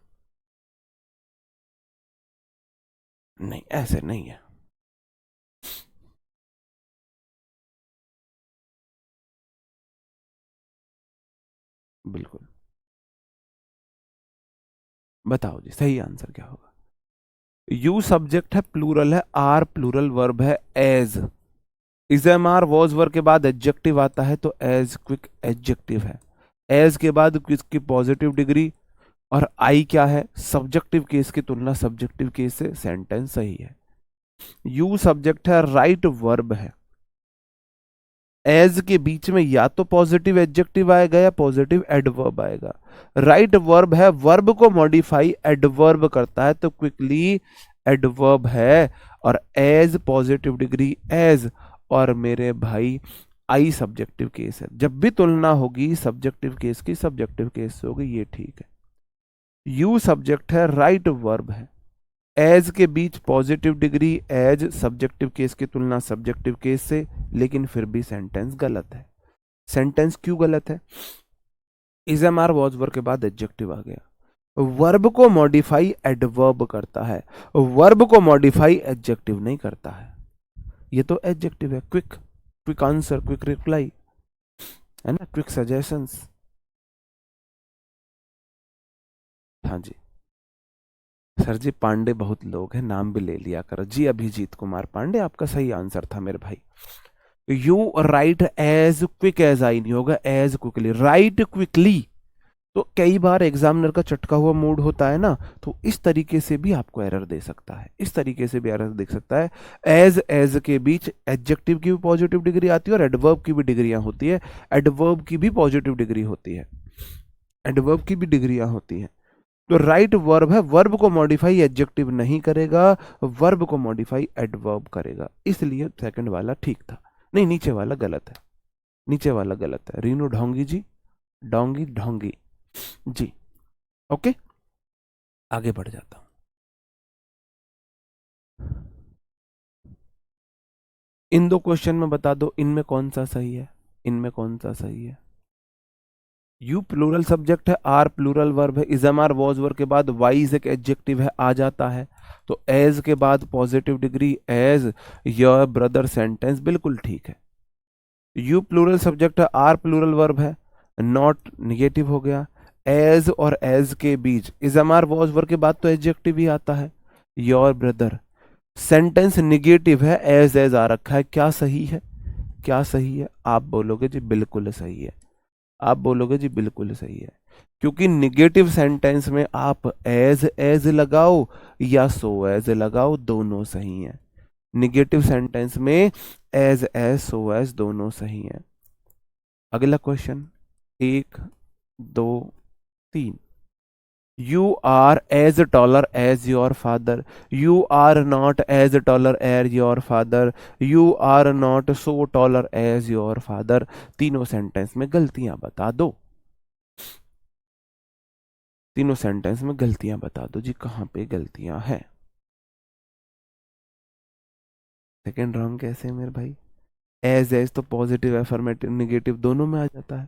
Speaker 1: नहीं ऐसे नहीं है। बिल्कुल, बताओ जी सही आंसर क्या होगा। यू सब्जेक्ट है, प्लूरल है, आर प्लूरल वर्ब है, as is am are was verb के बाद एडजेक्टिव आता है तो एज क्विक एडजेक्टिव है। एज के बाद क्विक की पॉजिटिव डिग्री, और आई क्या है, सब्जेक्टिव केस की तुलना सब्जेक्टिव केस से, सेंटेंस सही है। यू सब्जेक्ट है, राइट वर्ब है, एज के बीच में या तो पॉजिटिव एडजेक्टिव आएगा या पॉजिटिव एडवर्ब आएगा। राइट वर्ब है, वर्ब को मॉडिफाई एडवर्ब करता है तो क्विकली एडवर्ब है। और एज पॉजिटिव डिग्री एज, और मेरे भाई आई सब्जेक्टिव केस है। जब भी तुलना होगी सब्जेक्टिव केस की सब्जेक्टिव केस से होगी, ये ठीक है। यू सब्जेक्ट है, राइट वर्ब है, एज के बीच positive degree as, subjective case की तुलना सब्जेक्टिव केस से, लेकिन फिर भी सेंटेंस गलत है। सेंटेंस क्यों गलत है? Is am are was verb के बाद एडजेक्टिव आ गया, वर्ब को मॉडिफाई एडवर्ब करता है, वर्ब को मॉडिफाई एडजेक्टिव नहीं करता है। ये तो एडजेक्टिव है, quick, quick answer, quick reply, है ना, क्विक सजेशंस। हाँ जी, सर जी पांडे बहुत लोग हैं, नाम भी ले लिया करो जी। अभिजीत कुमार पांडे आपका सही आंसर था मेरे भाई। You write as quick as I नहीं होगा, एज क्विकली, राइट क्विकली। तो कई बार एग्जामिनर का चटका हुआ मूड होता है ना, तो इस तरीके से भी आपको एरर दे सकता है, इस तरीके से भी एरर दे सकता है। एज के बीच एडजेक्टिव की भी पॉजिटिव डिग्री आती है और एडवर्ब की भी डिग्रियां होती है, एडवर्ब की भी पॉजिटिव डिग्री होती है, एडवर्ब की भी डिग्रियां होती हैं। तो राइट वर्ब है, वर्ब को मॉडिफाई एडजेक्टिव नहीं करेगा, वर्ब को मॉडिफाई एडवर्ब करेगा, इसलिए सेकंड वाला ठीक था। नहीं, नीचे वाला गलत है, नीचे वाला गलत है। रीनू ढोंगी जी, डोंगी ढोंगी जी। ओके, आगे बढ़ जाता हूं। इन दो क्वेश्चन में बता दो इनमें कौन सा सही है, इनमें कौन सा सही है। यू प्लूरल सब्जेक्ट है, आर प्लूरल वर्ब है, is am are was verb के बाद वाइज एक एडजेक्टिव है आ जाता है, तो एज के बाद positive degree as, your brother, sentence बिल्कुल ठीक है। यू प्लूरल सब्जेक्ट है, आर प्लूरल वर्ब है, नॉट निगेटिव हो गया। एज और एज के बीच is am are was verb के बाद तो एडजेक्टिव ही आता है, योर ब्रदर, सेंटेंस निगेटिव है, एज आ रखा है, क्या सही है? क्या सही है? आप बोलोगे जी बिल्कुल सही है। आप बोलोगे जी बिल्कुल सही है, क्योंकि निगेटिव सेंटेंस में आप एज लगाओ या सो एज लगाओ, दोनों सही है। निगेटिव सेंटेंस में एज सो एज दोनों सही है। अगला question, 1 2 3। You are as taller as your father. You are not as taller as your father. You are not so taller as your father. तीनों सेंटेंस में गलतियां बता दो। तीनों सेंटेंस में गलतियां बता दो जी, कहां पे गलतियां हैं? सेकेंड रॉन्ग कैसे है मेरे भाई? एज तो पॉजिटिव एफर्मेटिव निगेटिव दोनों में आ जाता है।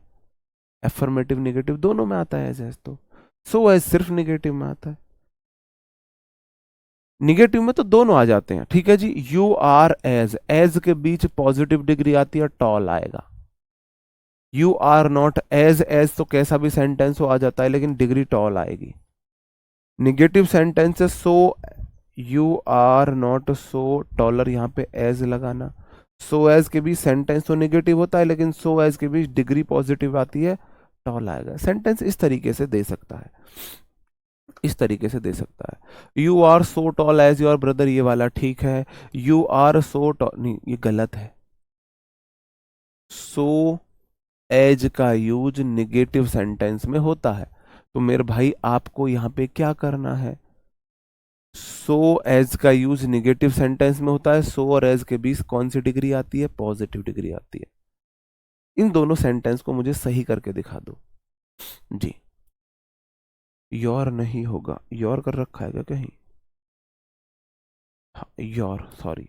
Speaker 1: एफर्मेटिव निगेटिव दोनों में आता है एज तो। सो एज सिर्फ निगेटिव में आता है। निगेटिव में तो दोनों आ जाते हैं, ठीक है जी। यू आर एज के बीच पॉजिटिव डिग्री आती है, टॉल आएगा। यू आर नॉट एज तो कैसा भी सेंटेंस हो आ जाता है, लेकिन डिग्री टॉल आएगी। Negative sentence so, you are not so taller, यहां पे एज लगाना। सो एज के बीच सेंटेंस तो निगेटिव होता है, लेकिन सो एज के बीच डिग्री पॉजिटिव आती है, टॉल आएगा। सेंटेंस इस तरीके से दे सकता है, इस तरीके से दे सकता है। You are so tall as your brother, ये वाला ठीक है। यू आर सो टॉल, नहीं ये गलत है। सो एज का यूज निगेटिव सेंटेंस में होता है, तो मेरे भाई आपको यहां पे क्या करना है? सो एज का यूज निगेटिव सेंटेंस में होता है, सो और एज के बीच कौन सी डिग्री आती है? पॉजिटिव डिग्री आती है। इन दोनों सेंटेंस को मुझे सही करके दिखा दो जी। योर नहीं होगा, योर कर रखा है क्या कहीं? हाँ, योर, सॉरी,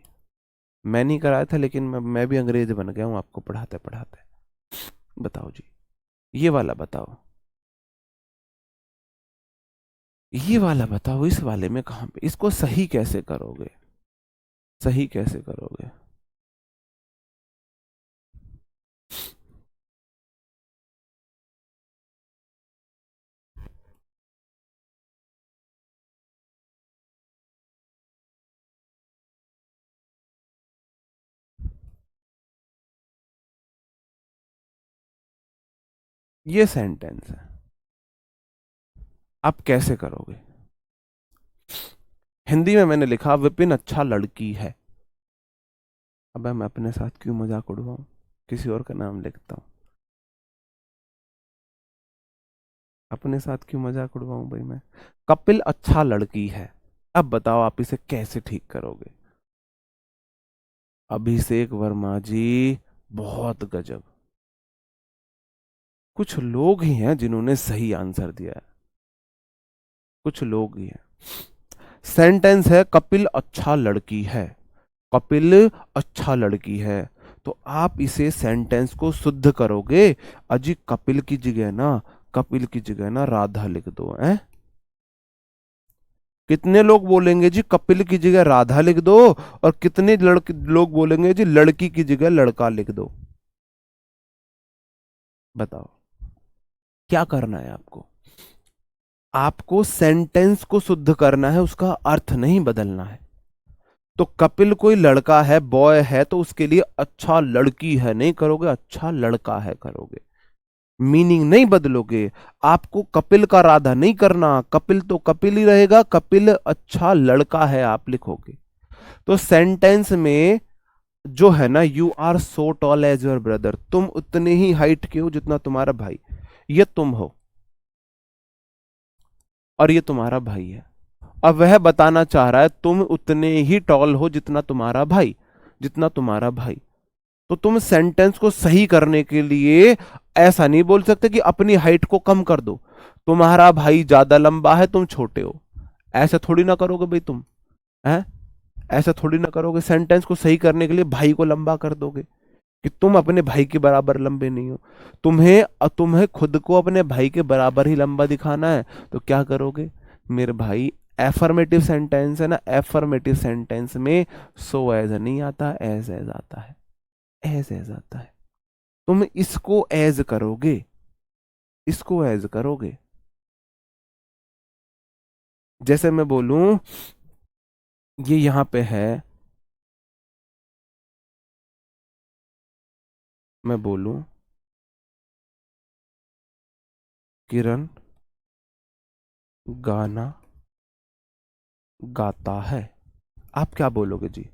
Speaker 1: मैं नहीं कराया था, लेकिन मैं भी अंग्रेज बन गया हूं आपको पढ़ाते पढ़ाते। बताओ जी, ये वाला बताओ, ये वाला बताओ, इस वाले में कहां पे इसको सही कैसे करोगे? सही कैसे करोगे? ये सेंटेंस है, आप कैसे करोगे? हिंदी में मैंने लिखा विपिन अच्छा लड़की है। अब मैं अपने साथ क्यों मजाक उड़वाऊं, किसी और का नाम लिखता हूं। अपने साथ क्यों मजाक उड़वाऊं भाई मैं? कपिल अच्छा लड़की है। अब बताओ आप इसे कैसे ठीक करोगे? अभिषेक वर्मा जी, बहुत गजब। कुछ लोग ही हैं जिन्होंने सही आंसर दिया है, कुछ लोग ही हैं। सेंटेंस है कपिल अच्छा लड़की है। कपिल अच्छा लड़की है, तो आप इसे सेंटेंस को शुद्ध करोगे। अजी कपिल की जगह ना, कपिल की जगह ना राधा लिख दो, हैं? कितने लोग बोलेंगे जी कपिल की जगह राधा लिख दो, और कितने लड़के लोग बोलेंगे जी लड़की की जगह लड़का लिख दो? बताओ क्या करना है आपको? आपको सेंटेंस को शुद्ध करना है, उसका अर्थ नहीं बदलना है। तो कपिल कोई लड़का है, बॉय है, तो उसके लिए अच्छा लड़की है नहीं करोगे, अच्छा लड़का है करोगे। मीनिंग नहीं बदलोगे। आपको कपिल का राधा नहीं करना, कपिल तो कपिल ही रहेगा, कपिल अच्छा लड़का है आप लिखोगे। तो सेंटेंस में जो है ना, you are so tall as your brother, तुम उतने ही हाइट के हो जितना तुम्हारा भाई। ये तुम हो और ये तुम्हारा भाई है। अब वह बताना चाह रहा है तुम उतने ही टॉल हो जितना तुम्हारा भाई, जितना तुम्हारा भाई। तो तुम सेंटेंस को सही करने के लिए ऐसा नहीं बोल सकते कि अपनी हाइट को कम कर दो। तुम्हारा भाई ज्यादा लंबा है, तुम छोटे हो, ऐसा थोड़ी ना करोगे भाई तुम, हैं? ऐसा थोड़ी ना करोगे, सेंटेंस को सही करने के लिए भाई को लंबा कर दोगे कि तुम अपने भाई के बराबर लंबे नहीं हो। तुम्हें तुम्हें खुद को अपने भाई के बराबर ही लंबा दिखाना है, तो क्या करोगे मेरे भाई? एफर्मेटिव सेंटेंस है ना, एफर्मेटिव सेंटेंस में सो एज नहीं आता, एज आता है, एज आता है। तुम इसको एज करोगे, इसको एज करोगे। जैसे मैं बोलूं ये यहां पे है, मैं बोलूं किरण गाना गाता है, आप क्या बोलोगे जी?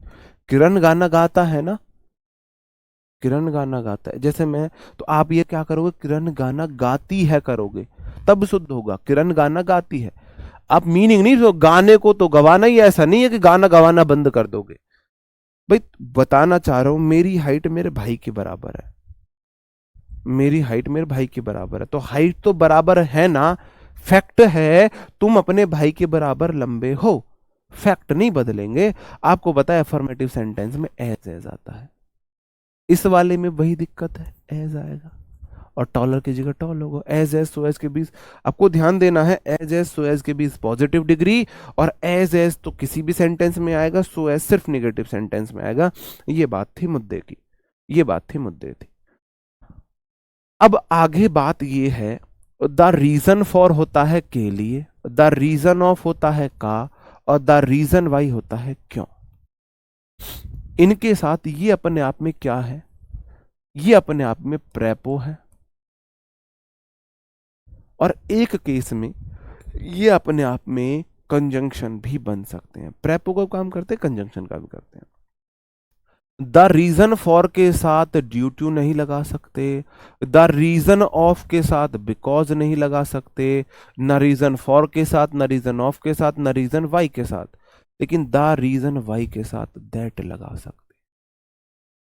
Speaker 1: किरण गाना गाता है ना, किरण गाना गाता है, जैसे मैं, तो आप ये क्या करोगे, किरण गाना गाती है करोगे, तब शुद्ध होगा, किरण गाना गाती है। आप मीनिंग नहीं, तो गाने को तो गवाना ही है, ऐसा नहीं है कि गाना गवाना बंद कर दोगे। भाई बताना चाह रहा हूं, मेरी हाइट मेरे भाई के बराबर है, मेरी हाइट मेरे भाई के बराबर है, तो हाइट तो बराबर है ना, फैक्ट है, तुम अपने भाई के बराबर लंबे हो, फैक्ट नहीं बदलेंगे। आपको पता है अफर्मेटिव सेंटेंस में एज आता है, इस वाले में वही दिक्कत है, एज आएगा और टॉलर की जगह टॉल होगा, एज सो एज के बीच, आपको ध्यान देना है, एज सो एज के बीच पॉजिटिव डिग्री, और एज तो किसी भी सेंटेंस में आएगा, सो एज सिर्फ निगेटिव सेंटेंस में आएगा। ये बात थी मुद्दे की, ये बात थी मुद्दे थी। अब आगे बात ये है, द रीजन फॉर होता है के लिए, द रीजन ऑफ होता है का, और द रीजन वाई होता है क्यों। इनके साथ ये अपने आप में क्या है, ये अपने आप में प्रेपो है, और एक केस में ये अपने आप में कंजंक्शन भी बन सकते हैं, प्रेपो का काम करते हैं, कंजंक्शन का भी करते हैं। द रीजन फॉर के साथ ड्यू टू नहीं लगा सकते, द रीजन ऑफ के साथ बिकॉज नहीं लगा सकते, न रीजन फॉर के साथ, न रीजन ऑफ के साथ, न रीजन वाई के साथ, लेकिन द रीजन वाई के साथ दैट लगा सकते।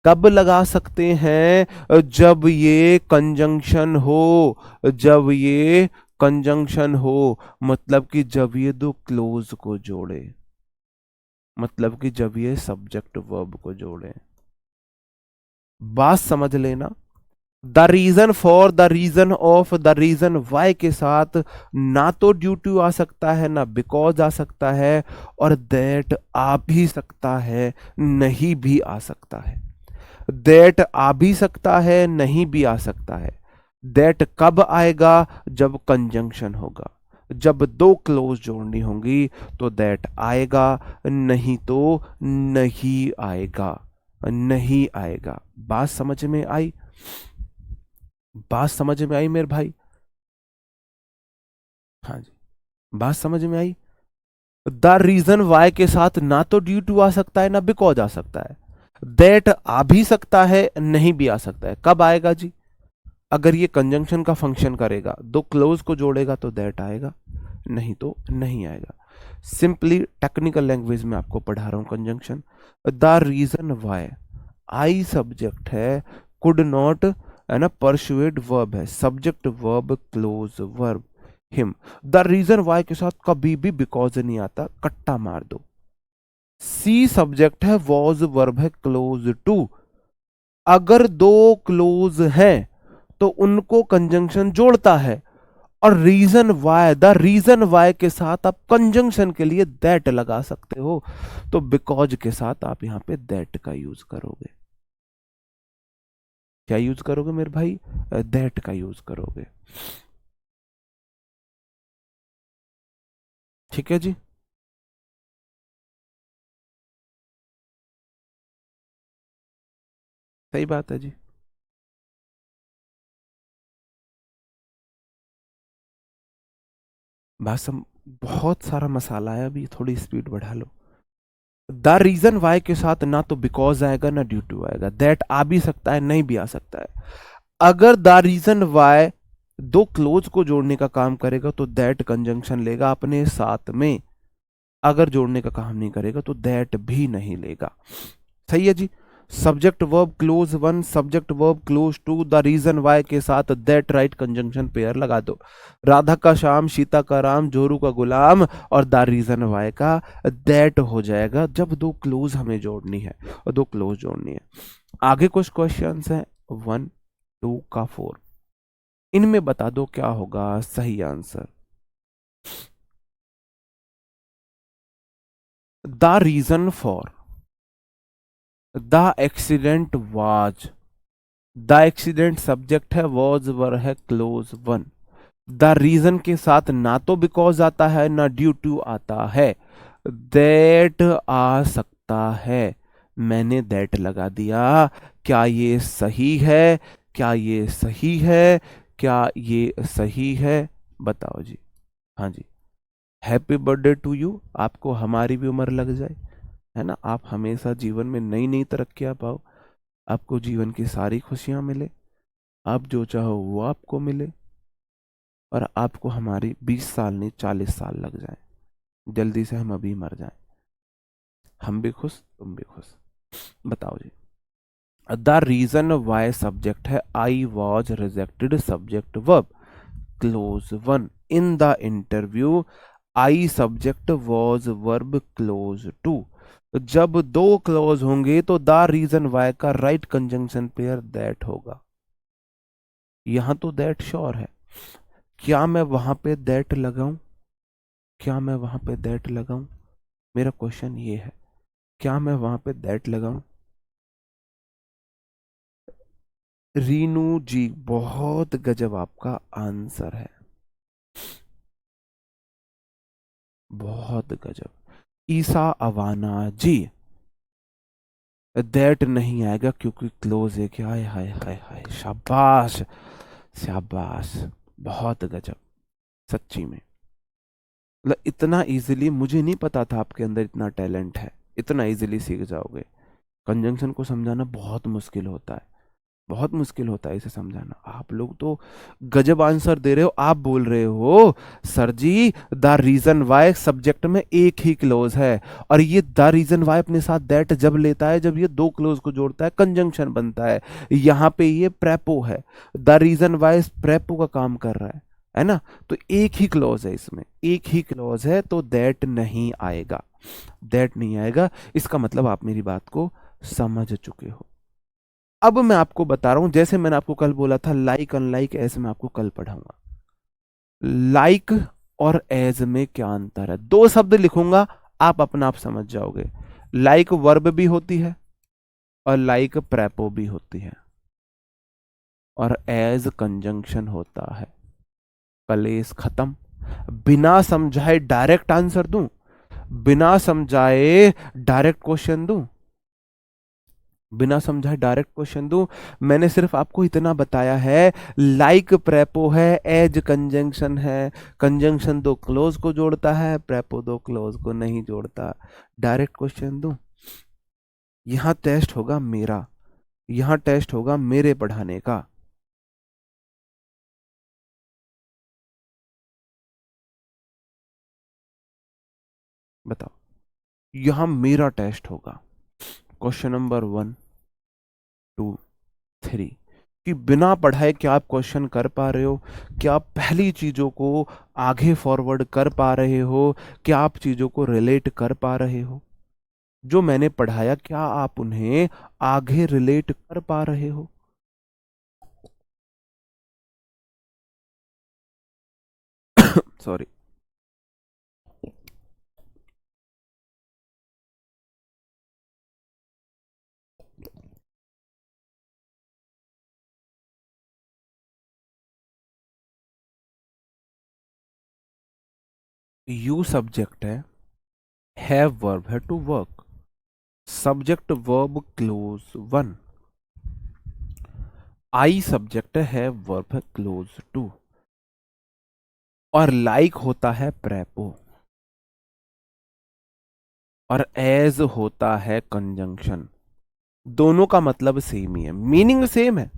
Speaker 1: कब लगा सकते हैं, जब ये कंजंक्शन हो, जब ये कंजंक्शन हो, मतलब कि जब ये दो क्लोज को जोड़े, मतलब कि जब ये सब्जेक्ट वर्ब को जोड़े। बात समझ लेना, the reason for, the reason of, the reason why के साथ ना तो ड्यू टू आ सकता है, ना बिकॉज आ सकता है, और दैट आ भी सकता है, नहीं भी आ सकता है। दैट आ भी सकता है, नहीं भी आ सकता है। दैट कब आएगा, जब कंजंक्शन होगा, जब दो क्लोज जोड़नी होंगी तो दैट आएगा, नहीं तो नहीं आएगा, नहीं आएगा। बात समझ में आई, बात समझ में आई मेरे भाई? हाँ जी, बात समझ में आई। द रीजन वाई के साथ ना तो ड्यू टू आ सकता है, ना बिकॉज आ सकता है। दैट आ भी सकता है, नहीं भी आ सकता है। कब आएगा जी, अगर ये कंजंक्शन का फंक्शन करेगा, दो क्लोज को जोड़ेगा तो दैट आएगा, नहीं तो नहीं आएगा। सिंपली टेक्निकल लैंग्वेज में आपको पढ़ा रहा हूं conjunction. The reason why, I subject है, कुड नॉट, है ना, परसुएड वर्ब है, subject verb clause verb him. The reason why के साथ कभी भी बिकॉज नहीं आता, कट्टा मार दो। सी सब्जेक्ट है, वॉज वर्ब है, क्लोज टू, अगर दो क्लोज हैं तो उनको कंजंक्शन जोड़ता है, और reason why, the reason why के साथ आप कंजंक्शन के लिए दैट लगा सकते हो, तो बिकॉज के साथ आप यहां पे दैट का यूज करोगे। क्या यूज करोगे मेरे भाई? दैट का यूज करोगे। ठीक है जी। सही बात है जी। बस हम, बहुत सारा मसाला है, अभी थोड़ी स्पीड बढ़ा लो। द रीजन वाई के साथ ना तो बिकॉज आएगा, ना ड्यू टू आएगा, दैट आ भी सकता है, नहीं भी आ सकता है। अगर द रीजन वाई दो क्लोज को जोड़ने का काम करेगा तो दैट कंजंक्शन लेगा अपने साथ में, अगर जोड़ने का काम नहीं करेगा तो दैट भी नहीं लेगा। सही है जी। Subject verb clause one, subject verb clause two, the reason why के साथ दैट राइट कंजंक्शन पेयर लगा दो। राधा का श्याम, सीता का राम, जोरू का गुलाम, और द रीजन वाई का दैट हो जाएगा, जब दो क्लोज हमें जोड़नी है, और दो क्लोज जोड़नी है। आगे कुछ क्वेश्चंस हैं, 1 2 का 4, इनमें बता दो क्या होगा सही answer. The reason for, the accident was, the accident subject है, वॉज वर है, क्लोज वन। द रीजन के साथ ना तो बिकॉज आता है, ना ड्यू टू आता है। दैट आ सकता है, मैंने दैट लगा दिया। क्या ये सही है? क्या ये सही है? क्या ये सही है? बताओ जी। हाँ जी। हैप्पी बर्थडे टू यू, आपको हमारी भी उम्र लग जाए, है ना, आप हमेशा जीवन में नई नई तरक्कियां पाओ, आपको जीवन की सारी खुशियां मिले, आप जो चाहो वो आपको मिले, और आपको हमारी 20 साल नहीं 40 साल लग जाए, जल्दी से हम अभी मर जाएं, हम भी खुश तुम भी खुश। बताओ जी। द रीजन वाई सब्जेक्ट है I was rejected, subject verb clause one in the interview, I subject was verb clause two. जब दो क्लोज होंगे तो द रीजन वाई का राइट कंजंक्शन पेयर दैट होगा। यहां तो दैट श्योर है, क्या मैं वहां पे दैट लगाऊं? क्या मैं वहां पे दैट लगाऊं? मेरा क्वेश्चन ये है, क्या मैं वहां पे दैट लगाऊं? रीनू जी, बहुत गजब आपका आंसर है, बहुत गजब। ईसा अवाना जी, दैट नहीं आएगा क्योंकि क्लोज है क्या? हाय हाय हाय हाय, शाबाश शाबाश, बहुत गजब, सच्ची में। मतलब इतना इजीली, मुझे नहीं पता था आपके अंदर इतना टैलेंट है, इतना इजीली सीख जाओगे। कंजंक्शन को समझाना बहुत मुश्किल होता है, बहुत मुश्किल होता है इसे समझाना। आप लोग तो गजब आंसर दे रहे हो, आप बोल रहे हो सर जी द रीजन वाई सब्जेक्ट में एक ही क्लोज है, और ये द रीजन वाई अपने साथ दैट जब लेता है, जब ये दो क्लोज को जोड़ता है कंजंक्शन बनता है। यहाँ पे ये प्रेपो है, द रीजन वाई प्रेपो का काम कर रहा है ना, तो एक ही क्लोज है, इसमें एक ही क्लोज है, तो दैट नहीं आएगा, दैट नहीं आएगा। इसका मतलब आप मेरी बात को समझ चुके हो। अब मैं आपको बता रहा हूं, जैसे मैंने आपको कल बोला था लाइक अनलाइक, ऐसे मैं आपको कल पढ़ाऊंगा। लाइक और एज में क्या अंतर है, दो शब्द लिखूंगा, आप अपना आप समझ जाओगे। लाइक वर्ब भी होती है और लाइक प्रेपो भी होती है, और एज कंजंक्शन होता है। कलेस खत्म। बिना समझाए डायरेक्ट आंसर दूं, बिना समझाए डायरेक्ट क्वेश्चन दूं, बिना समझाए डायरेक्ट क्वेश्चन दूं। मैंने सिर्फ आपको इतना बताया है, लाइक प्रेपो है, एज कंजंक्शन है, कंजंक्शन दो क्लोज को जोड़ता है, प्रेपो दो क्लोज को नहीं जोड़ता। डायरेक्ट क्वेश्चन दूं, यहां टेस्ट होगा मेरा, यहां टेस्ट होगा मेरे पढ़ाने का। बताओ, यहां मेरा टेस्ट होगा। क्वेश्चन नंबर 1 2 3, कि बिना पढ़ाए क्या आप क्वेश्चन कर पा रहे हो? क्या आप पहली चीजों को आगे फॉरवर्ड कर पा रहे हो? क्या आप चीजों को रिलेट कर पा रहे हो? जो मैंने पढ़ाया क्या आप उन्हें आगे रिलेट कर पा रहे हो? सॉरी। यू सब्जेक्ट है, हैव वर्ब है to work, subject verb clause one, I subject है, वर्ब है क्लोज टू, और लाइक होता है प्रेपो, और एज होता है कंजंक्शन। दोनों का मतलब सेम ही है, मीनिंग सेम है।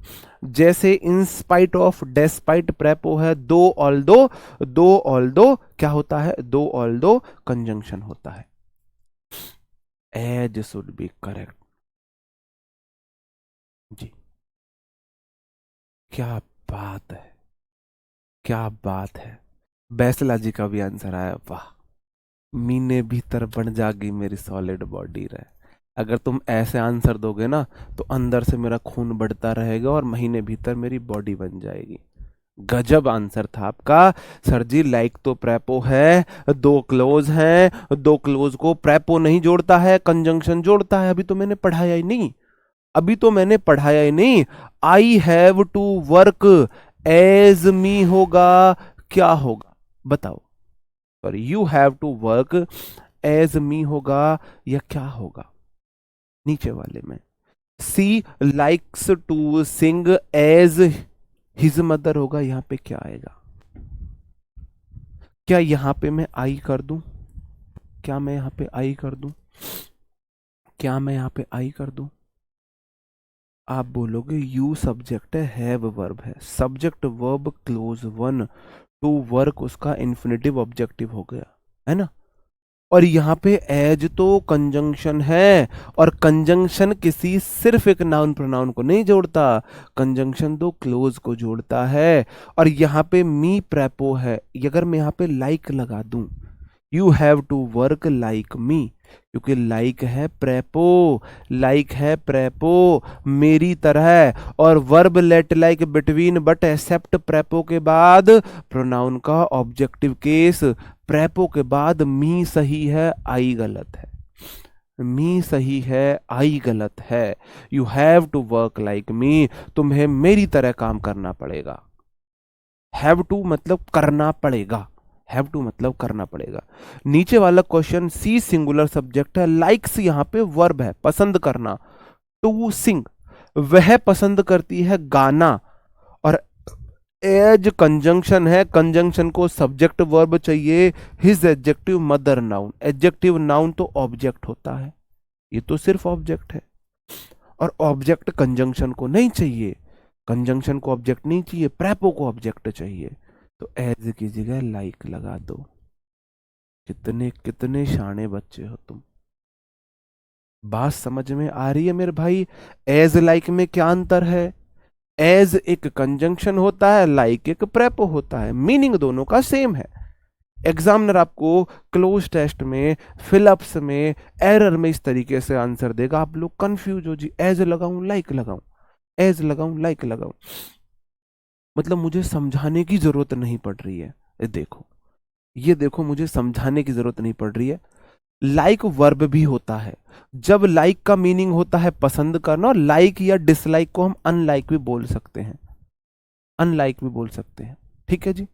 Speaker 1: जैसे इन स्पाइट ऑफ डेस्पाइट प्रेपो है, दो ऑल दो, दो ऑल दो क्या होता है, दो ऑल दो कंजंक्शन होता है। एज शुड बी करेक्ट जी। क्या बात है, क्या बात है। बैसला जी का भी आंसर आया, वाह। मीने भीतर बन जागी मेरी सॉलिड बॉडी रहे। अगर तुम ऐसे आंसर दोगे ना, तो अंदर से मेरा खून बढ़ता रहेगा और महीने भीतर मेरी बॉडी बन जाएगी। गजब आंसर था आपका सर जी। लाइक तो प्रेपो है, दो क्लोज हैं, दो क्लोज को प्रेपो नहीं जोड़ता है, कंजंक्शन जोड़ता है। अभी तो मैंने पढ़ाया ही नहीं, अभी तो मैंने पढ़ाया ही नहीं। I have to work as me होगा, क्या होगा बताओ? Sorry, you have to work as me होगा या क्या होगा नीचे वाले में? She likes to sing as his mother होगा, यहां पे क्या आएगा? क्या यहां पे मैं आई कर दूं? क्या मैं यहां पे आई कर दूं? क्या मैं यहां पे आई कर दूं? आप बोलोगे यू सब्जेक्ट है, हैव वर्ब है, subject verb clause one, to work उसका इन्फिनेटिव ऑब्जेक्टिव हो गया, है ना? और यहाँ पे एज तो कंजंक्शन है, और कंजंक्शन किसी सिर्फ एक नाउन प्रोनाउन को नहीं जोड़ता, कंजंक्शन तो क्लोज को जोड़ता है। और यहाँ पे मी प्रेपो है, अगर मैं यहाँ पे लाइक लगा दूं, you have to work like me, क्योंकि लाइक है प्रेपो, लाइक है प्रेपो मेरी तरह, और verb let like between but except prepo के बाद प्रोनाउन का ऑब्जेक्टिव केस, प्रेपो के बाद मी सही है, आई गलत है, मी सही है, आई गलत है। You have to work like me, तुम्हें मेरी तरह काम करना पड़ेगा। हैव टू मतलब करना पड़ेगा, हैव टू मतलब करना पड़ेगा। नीचे वाला क्वेश्चन सी सिंगुलर सब्जेक्ट है, लाइक्स यहां पे वर्ब है, पसंद करना, टू सिंग वह पसंद करती है गाना, और एज कंजंक्शन है, कंजंक्शन को सब्जेक्ट वर्ब चाहिए, his adjective mother noun, adjective noun तो ऑब्जेक्ट होता है, ये तो सिर्फ ऑब्जेक्ट है, और ऑब्जेक्ट कंजंक्शन को नहीं चाहिए, कंजंक्शन को ऑब्जेक्ट नहीं चाहिए, प्रेपो को ऑब्जेक्ट चाहिए, तो एज की जगह लाइक लगा दो। कितने कितने शाणे बच्चे हो तुम, बात समझ में आ रही है मेरे भाई? एज लाइक में क्या अंतर है? एज एक कंजंक्शन होता है, लाइक एक प्रेपो होता है, मीनिंग दोनों का सेम है। एग्जामिनर आपको क्लोज टेस्ट में, फिलअप्स में, एरर में इस तरीके से आंसर देगा, आप लोग कंफ्यूज हो जी, एज लगाऊं लाइक लगाऊं, एज लगाऊं लाइक लगाऊं, मतलब मुझे समझाने की जरूरत नहीं पड़ रही है। ये देखो मुझे समझाने की जरूरत नहीं पड़ रही है। लाइक वर्ब भी होता है, जब लाइक का मीनिंग होता है पसंद करना, और लाइक या डिसलाइक को हम अनलाइक भी बोल सकते हैं, अनलाइक भी बोल सकते हैं, ठीक है जी।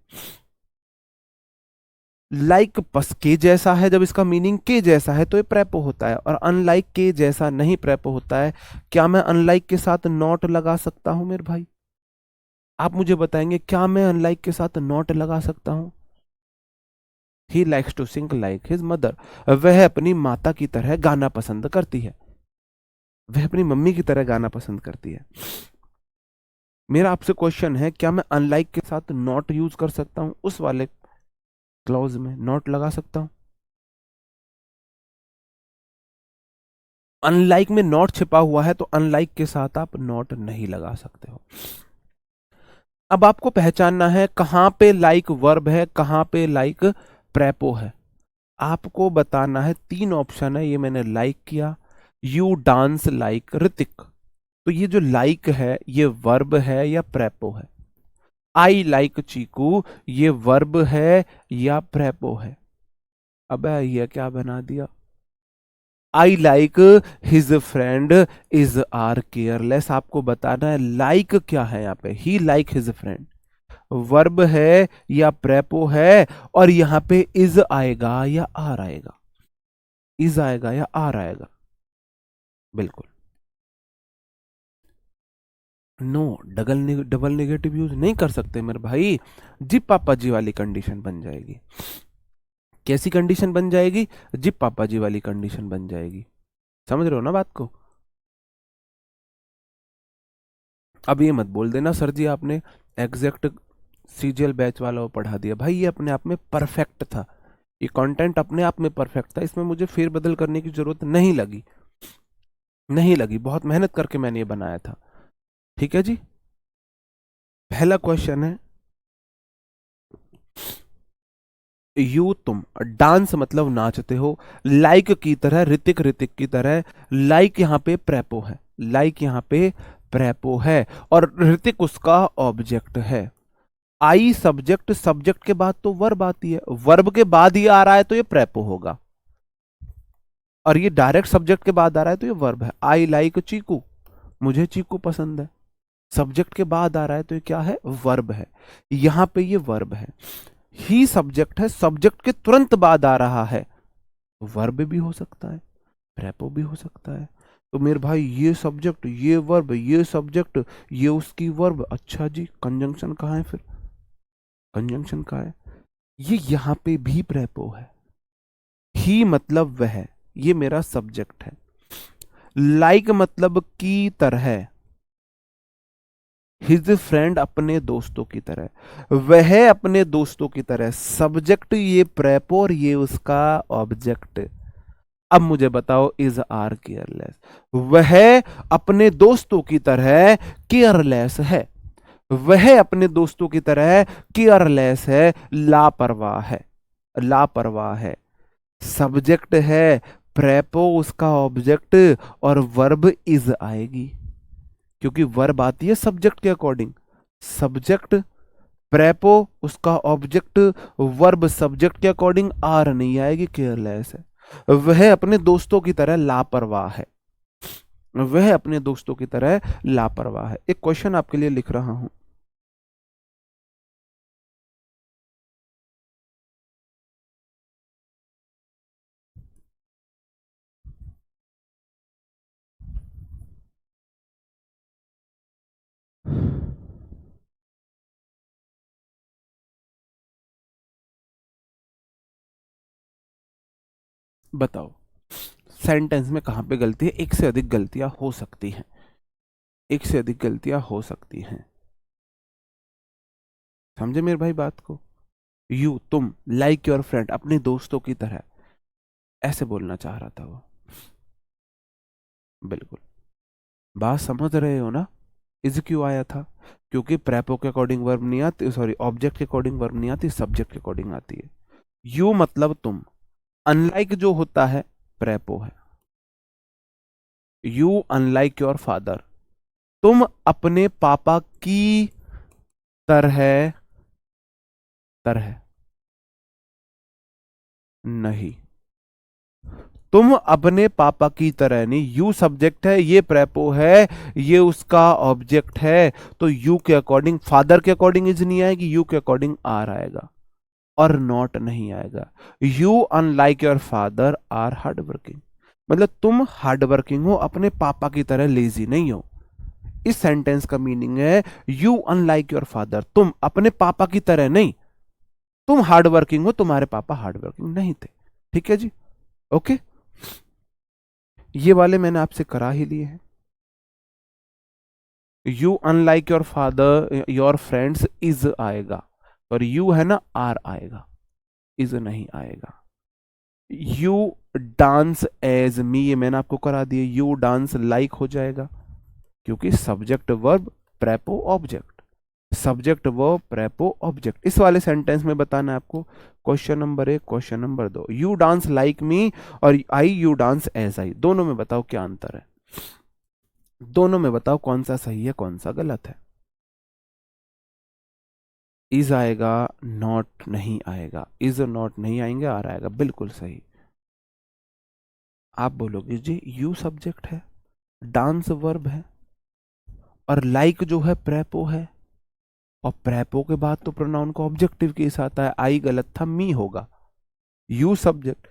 Speaker 1: लाइक पस के जैसा है, जब इसका मीनिंग के जैसा है तो ये प्रेपो होता है, और अनलाइक के जैसा नहीं प्रेपो होता है। क्या मैं अनलाइक के साथ नॉट लगा सकता हूं मेरे भाई? आप मुझे बताएंगे क्या मैं अनलाइक के साथ नॉट लगा सकता हूं? He likes to sing like his mother, वह अपनी माता की तरह गाना पसंद करती है, वह अपनी मम्मी की तरह गाना पसंद करती है। मेरा आपसे क्वेश्चन है, क्या मैं अनलाइक के साथ नॉट यूज कर सकता हूं? उस वाले क्लॉज में नॉट लगा सकता हूं? अनलाइक में नॉट छिपा हुआ है, तो अनलाइक के साथ आप नॉट नहीं लगा सकते हो। अब आपको पहचानना है कहां पे लाइक वर्ब है, कहां पे लाइक प्रेपो है। आपको बताना है, तीन ऑप्शन है, ये मैंने लाइक किया, यू डांस लाइक ऋतिक, तो ये जो लाइक है ये वर्ब है या प्रेपो है? आई लाइक चीकू, ये वर्ब है या प्रेपो है? अब ये क्या बना दिया? I like his friend is are careless, आपको बताना है लाइक क्या है यहाँ पे, he like his friend verb है या प्रेपो है, और यहां पे इज आएगा या आर आएगा, इज आएगा या आर आएगा? बिल्कुल नो, डबल नेगेटिव यूज नहीं कर सकते मेरे भाई, जी पापा जी वाली कंडीशन बन जाएगी। कैसी कंडीशन बन जाएगी? जी पापा जी वाली कंडीशन बन जाएगी, समझ रहे हो ना बात को? अब ये मत बोल देना सर जी आपने एग्जैक्ट सीजीएल बैच वाला वो पढ़ा दिया, भाई ये अपने आप में परफेक्ट था, ये कंटेंट अपने आप में परफेक्ट था, इसमें मुझे फेरबदल करने की जरूरत नहीं लगी, नहीं लगी, बहुत मेहनत करके मैंने ये बनाया था, ठीक है जी। पहला क्वेश्चन है, यू तुम, डांस मतलब नाचते हो, लाइक की तरह, ऋतिक ऋतिक की तरह, लाइक यहां पे प्रेपो है, लाइक यहां पे प्रेपो है, और ऋतिक उसका ऑब्जेक्ट है। आई सब्जेक्ट, सब्जेक्ट के बाद तो वर्ब आती है, वर्ब के बाद ही आ रहा है तो ये प्रेपो होगा, और ये डायरेक्ट सब्जेक्ट के बाद आ रहा है तो ये वर्ब है। आई लाइक चीकू, मुझे चीकू पसंद है, सब्जेक्ट के बाद आ रहा है तो ये क्या है? वर्ब है, यहां पे ये वर्ब है। ही सब्जेक्ट है, सब्जेक्ट के तुरंत बाद आ रहा है, वर्ब भी हो सकता है, प्रेपो भी हो सकता है। तो मेरे भाई ये सब्जेक्ट, ये वर्ब, ये सब्जेक्ट, ये उसकी वर्ब। अच्छा जी, कंजंक्शन कहाँ है फिर? कंजंक्शन कहाँ है? ये यहाँ पे भी प्रेपो है। ही मतलब वह, ये मेरा सब्जेक्ट है। लाइक मतलब की तरह, हिज फ्रेंड अपने दोस्तों की तरह, वह अपने दोस्तों की तरह। सब्जेक्ट ये प्रेपो और ये उसका ऑब्जेक्ट। अब मुझे बताओ, इज आर केयरलेस, वह अपने दोस्तों की तरह केयरलेस है। वह अपने दोस्तों की तरह केयरलेस है, लापरवाह है, लापरवाह है। सब्जेक्ट है प्रेपो, उसका ऑब्जेक्ट, और वर्ब इज आएगी, क्योंकि वर्ब आती है सब्जेक्ट के अकॉर्डिंग। सब्जेक्ट प्रेपो, उसका ऑब्जेक्ट, वर्ब सब्जेक्ट के अकॉर्डिंग, आर नहीं आएगी, केयरलेस है। वह अपने दोस्तों की तरह लापरवाह है, वह अपने दोस्तों की तरह लापरवाह है। एक क्वेश्चन आपके लिए लिख रहा हूं। बताओ, सेंटेंस में कहां पे गलती है? एक से अधिक गलतियां हो सकती हैं, एक से अधिक गलतियां हो सकती हैं। समझे मेरे भाई बात को? यू, तुम, लाइक योर फ्रेंड, अपने दोस्तों की तरह, ऐसे बोलना चाह रहा था वो। बिल्कुल। बात समझ रहे हो ना? इज क्यों आया था? क्योंकि प्रेपो के अकॉर्डिंग वर्ब नहीं आती, सॉरी, ऑब्जेक्ट के अकॉर्डिंग वर्ब नहीं आती, सब्जेक्ट के अकॉर्डिंग आती है। यू मतलब तुम, अनलाइक जो होता है प्रेपो है। यू अनलाइक योर फादर, तुम अपने पापा की तरह, तरह नहीं, तुम अपने पापा की तरह नहीं। यू सब्जेक्ट है, ये प्रेपो है, ये उसका ऑब्जेक्ट है। तो यू के अकॉर्डिंग, फादर के अकॉर्डिंग इज नहीं आएगी, यू के अकॉर्डिंग आर आएगा, और नॉट नहीं आएगा। You unlike your father are hard working, मतलब तुम हार्ड वर्किंग हो, अपने पापा की तरह लेजी नहीं हो। इस सेंटेंस का मीनिंग है यू अनलाइक योर फादर, तुम अपने पापा की तरह नहीं, तुम हार्ड वर्किंग हो, तुम्हारे पापा हार्ड वर्किंग नहीं थे। ठीक है जी, ओके। ये वाले मैंने आपसे करा ही लिए हैं। You unlike your father, your friends, is आएगा, और यू है ना, आर आएगा, इज नहीं आएगा। यू डांस एज मी, ये मैंने आपको करा दिया, यू डांस लाइक हो जाएगा, क्योंकि subject verb prepo object, subject verb prepo object. इस वाले सेंटेंस में बताना है आपको। Question number 1, question number 2, you dance like me और I you dance as I, दोनों में बताओ क्या अंतर है? दोनों में बताओ कौन सा सही है, कौन सा गलत है? इज आएगा, नॉट नहीं आएगा, इज और नॉट नहीं आएंगे, आर आएगा, बिल्कुल सही। आप बोलोगे जी यू सब्जेक्ट है, डांस वर्ब है, और लाइक जो है प्रेपो है, और प्रेपो के बाद तो प्रोनाउन का ऑब्जेक्टिव केस आता है, आई गलत था, मी होगा। यू सब्जेक्ट,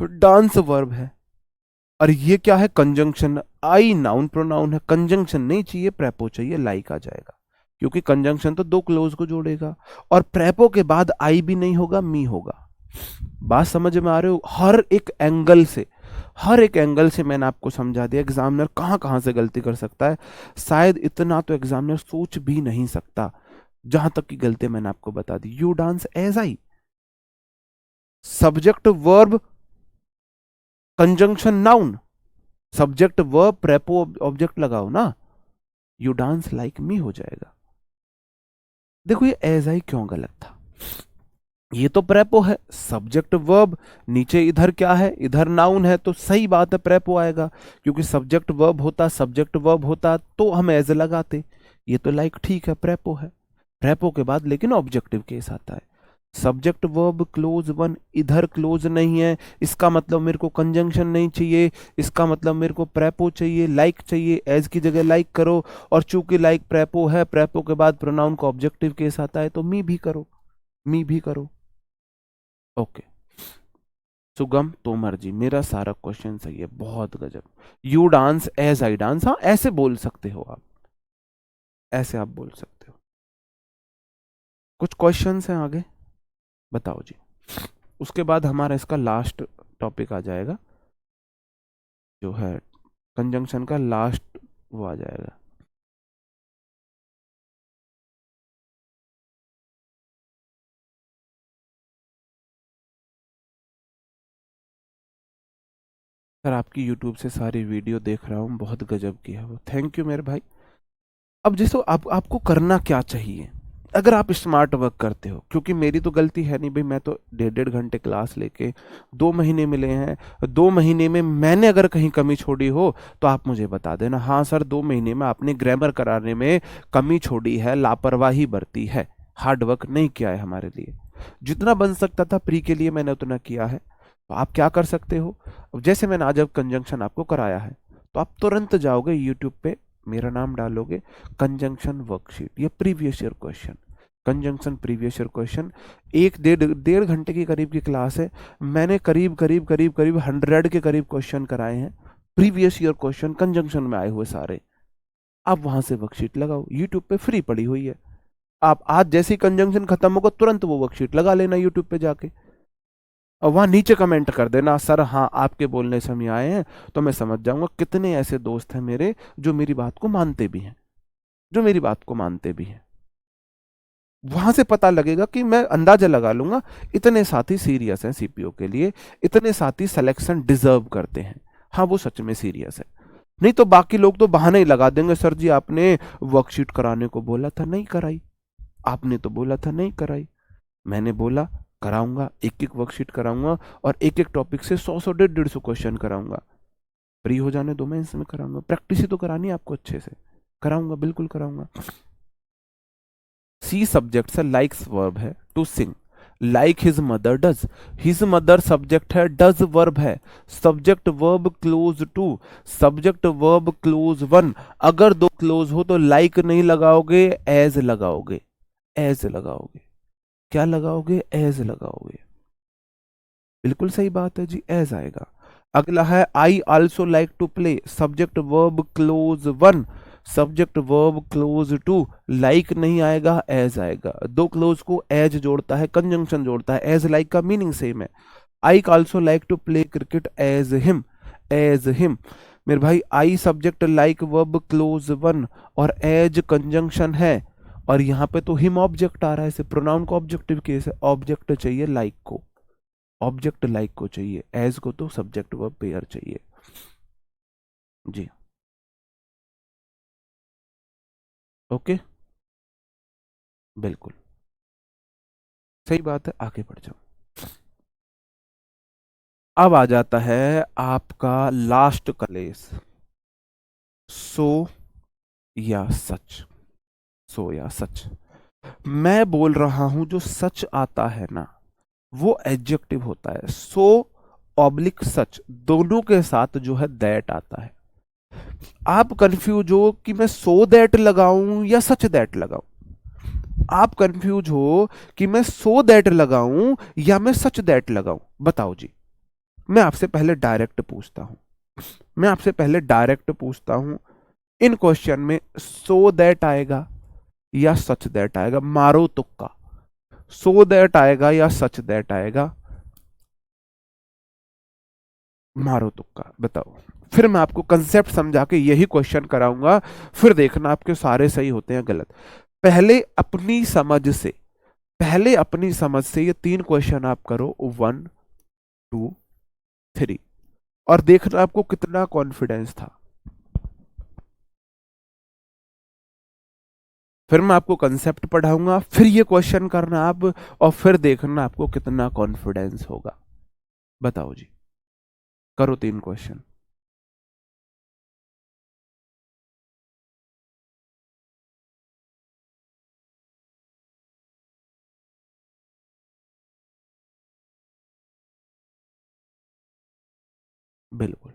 Speaker 1: डांस वर्ब है, और ये क्या है? कंजंक्शन। आई नाउन प्रोनाउन है, कंजंक्शन नहीं चाहिए, प्रेपो चाहिए, लाइक आ जाएगा, क्योंकि कंजंक्शन तो दो क्लोज को जोड़ेगा, और प्रेपो के बाद आई भी नहीं होगा, मी होगा। बात समझ में आ रहे हो? हर एक एंगल से, हर एक एंगल से मैंने आपको समझा दिया। एग्जामिनर कहां कहां से गलती कर सकता है, शायद इतना तो एग्जामिनर सोच भी नहीं सकता, जहां तक की गलती मैंने आपको बता दी। You dance as I, subject verb conjunction noun, subject verb prepo object लगाओ ना, यू डांस लाइक मी हो जाएगा। देखो ये एज आई क्यों गलत था? ये तो प्रेपो है, सब्जेक्ट वर्ब, नीचे इधर क्या है? इधर नाउन है, तो सही बात है प्रेपो आएगा, क्योंकि सब्जेक्ट वर्ब होता, सब्जेक्ट वर्ब होता तो हम एज लगाते। ये तो लाइक ठीक है, प्रेपो है, प्रेपो के बाद लेकिन ऑब्जेक्टिव केस आता है। सब्जेक्ट वर्ब क्लोज वन, इधर क्लोज नहीं है, इसका मतलब मेरे को कंजंक्शन नहीं चाहिए, इसका मतलब मेरे को प्रेपो चाहिए, लाइक चाहिए, एज की जगह लाइक करो। और चूंकि लाइक प्रेपो है, प्रेपो के बाद प्रोनाउन का ऑब्जेक्टिव केस आता है, तो मी भी करो, मी भी करो। ओके। सुगम तोमर जी, मेरा सारा क्वेश्चन सही है, बहुत गजब। You dance as I dance, हाँ ऐसे बोल सकते हो आप, ऐसे आप बोल सकते हो। कुछ क्वेश्चंस हैं आगे, बताओ जी। उसके बाद हमारा इसका लास्ट टॉपिक आ जाएगा, जो है कंजंक्शन का लास्ट वो आ जाएगा। सर आपकी यूट्यूब से सारी वीडियो देख रहा हूँ, बहुत गजब की है वो, थैंक यू मेरे भाई। अब जैसे आपको करना क्या चाहिए, अगर आप स्मार्ट वर्क करते हो, क्योंकि मेरी तो गलती है नहीं भाई, मैं तो 1.5 घंटे क्लास लेके 2 महीने मिले हैं। 2 महीने में मैंने अगर कहीं कमी छोड़ी हो तो आप मुझे बता देना, हाँ सर 2 महीने में आपने ग्रामर कराने में कमी छोड़ी है, लापरवाही बरती है, हार्ड वर्क नहीं किया है हमारे लिए। जितना बन सकता था प्री के लिए मैंने उतना किया है। तो आप क्या कर सकते हो, अब जैसे मैंने आज अब कंजंक्शन आपको कराया है, तो आप तुरंत जाओगे यूट्यूब पे, मेरा नाम डालोगे, कंजंक्शन वर्कशीट या previous year question, conjunction previous year question. एक 1.5 घंटे की करीब की क्लास है, मैंने करीब 100 के करीब क्वेश्चन कराए हैं, प्रीवियस ईयर क्वेश्चन कंजंक्शन में आए हुए सारे। आप वहां से वर्कशीट लगाओ, यूट्यूब पे फ्री पड़ी हुई है। आप आज जैसे ही कंजंक्शन खत्म होगा तुरंत वो वर्कशीट लगा लेना यूट्यूब पे जाके, और वहां नीचे कमेंट कर देना, सर हाँ आपके बोलने से हम यहाँ आए हैं। तो मैं समझ जाऊंगा कितने ऐसे दोस्त हैं मेरे जो मेरी बात को मानते भी हैं, जो मेरी बात को मानते भी हैं। वहां से पता लगेगा कि मैं अंदाजा लगा लूंगा, इतने साथी सीरियस हैं सीपीओ के लिए, इतने साथी सिलेक्शन डिजर्व करते हैं, हाँ वो सच में सीरियस है। नहीं तो बाकी लोग तो बहाने ही लगा देंगे, सर जी आपने वर्कशीट कराने को बोला था नहीं कराई, आपने तो बोला था नहीं कराई। मैंने बोला कराऊंगा, एक एक वर्कशीट कराऊंगा, और एक एक टॉपिक से 100 150 क्वेश्चन कराऊंगा। फ्री हो जाने दो, मैं इसमें कराऊंगा, प्रैक्टिस ही तो करानी है आपको अच्छे से, कराऊंगा बिल्कुल कराऊंगा। सी सब्जेक्ट से लाइक्स वर्ब है, to sing, like his mother does, his mother subject है, डज वर्ब है, subject verb clause two, subject verb clause one. अगर दो क्लोज हो तो लाइक नहीं लगाओगे, एज लगाओगे, एज लगाओगे, क्या लगाओगे, एज लगाओगे, बिल्कुल सही बात है जी, एज आएगा। अगला है I also like to play, subject verb clause one, subject verb clause two, like नहीं आएगा, एज आएगा। दो क्लोज को एज जोड़ता है, कंजंक्शन जोड़ता है, एज लाइक का मीनिंग सेम है। I also like to play cricket as him, as him. मेरे भाई I subject like verb clause one और एज कंजंक्शन है, और यहाँ पे तो हिम ऑब्जेक्ट आ रहा है, इसे प्रोनाउन का ऑब्जेक्टिव केस है, ऑब्जेक्ट चाहिए लाइक को, ऑब्जेक्ट लाइक को चाहिए, एज को तो सब्जेक्ट वर्ब पेयर चाहिए जी। ओके, बिल्कुल सही बात है, आगे बढ़ जाओ। अब आ जाता है आपका लास्ट कलेस, सो या सच, सो या सच। मैं बोल रहा हूं जो सच आता है ना वो एडजेक्टिव होता है, सो ऑब्लिक सच, दोनों के साथ जो है दैट आता है। आप कंफ्यूज हो कि मैं सो दैट लगाऊं या सच दैट लगाऊं, आप कंफ्यूज हो कि मैं सो दैट लगाऊं या मैं सच दैट लगाऊं, बताओ जी। मैं आपसे पहले डायरेक्ट पूछता हूं, मैं आपसे पहले डायरेक्ट पूछता हूं, इन क्वेश्चन में सो दैट आएगा या सच दैट आएगा, मारो तुक्का, सो दैट आएगा या सच दैट आएगा, मारो तुक्का बताओ। फिर मैं आपको कंसेप्ट समझा के यही क्वेश्चन कराऊंगा, फिर देखना आपके सारे सही होते हैं गलत। पहले अपनी समझ से, पहले अपनी समझ से ये 3 क्वेश्चन आप करो, 1 2 3, और देखना आपको कितना कॉन्फिडेंस था। फिर मैं आपको कंसेप्ट पढ़ाऊंगा, फिर ये क्वेश्चन करना आप, और फिर देखना आपको कितना कॉन्फिडेंस होगा। बताओ जी, करो 3 क्वेश्चन। बिल्कुल,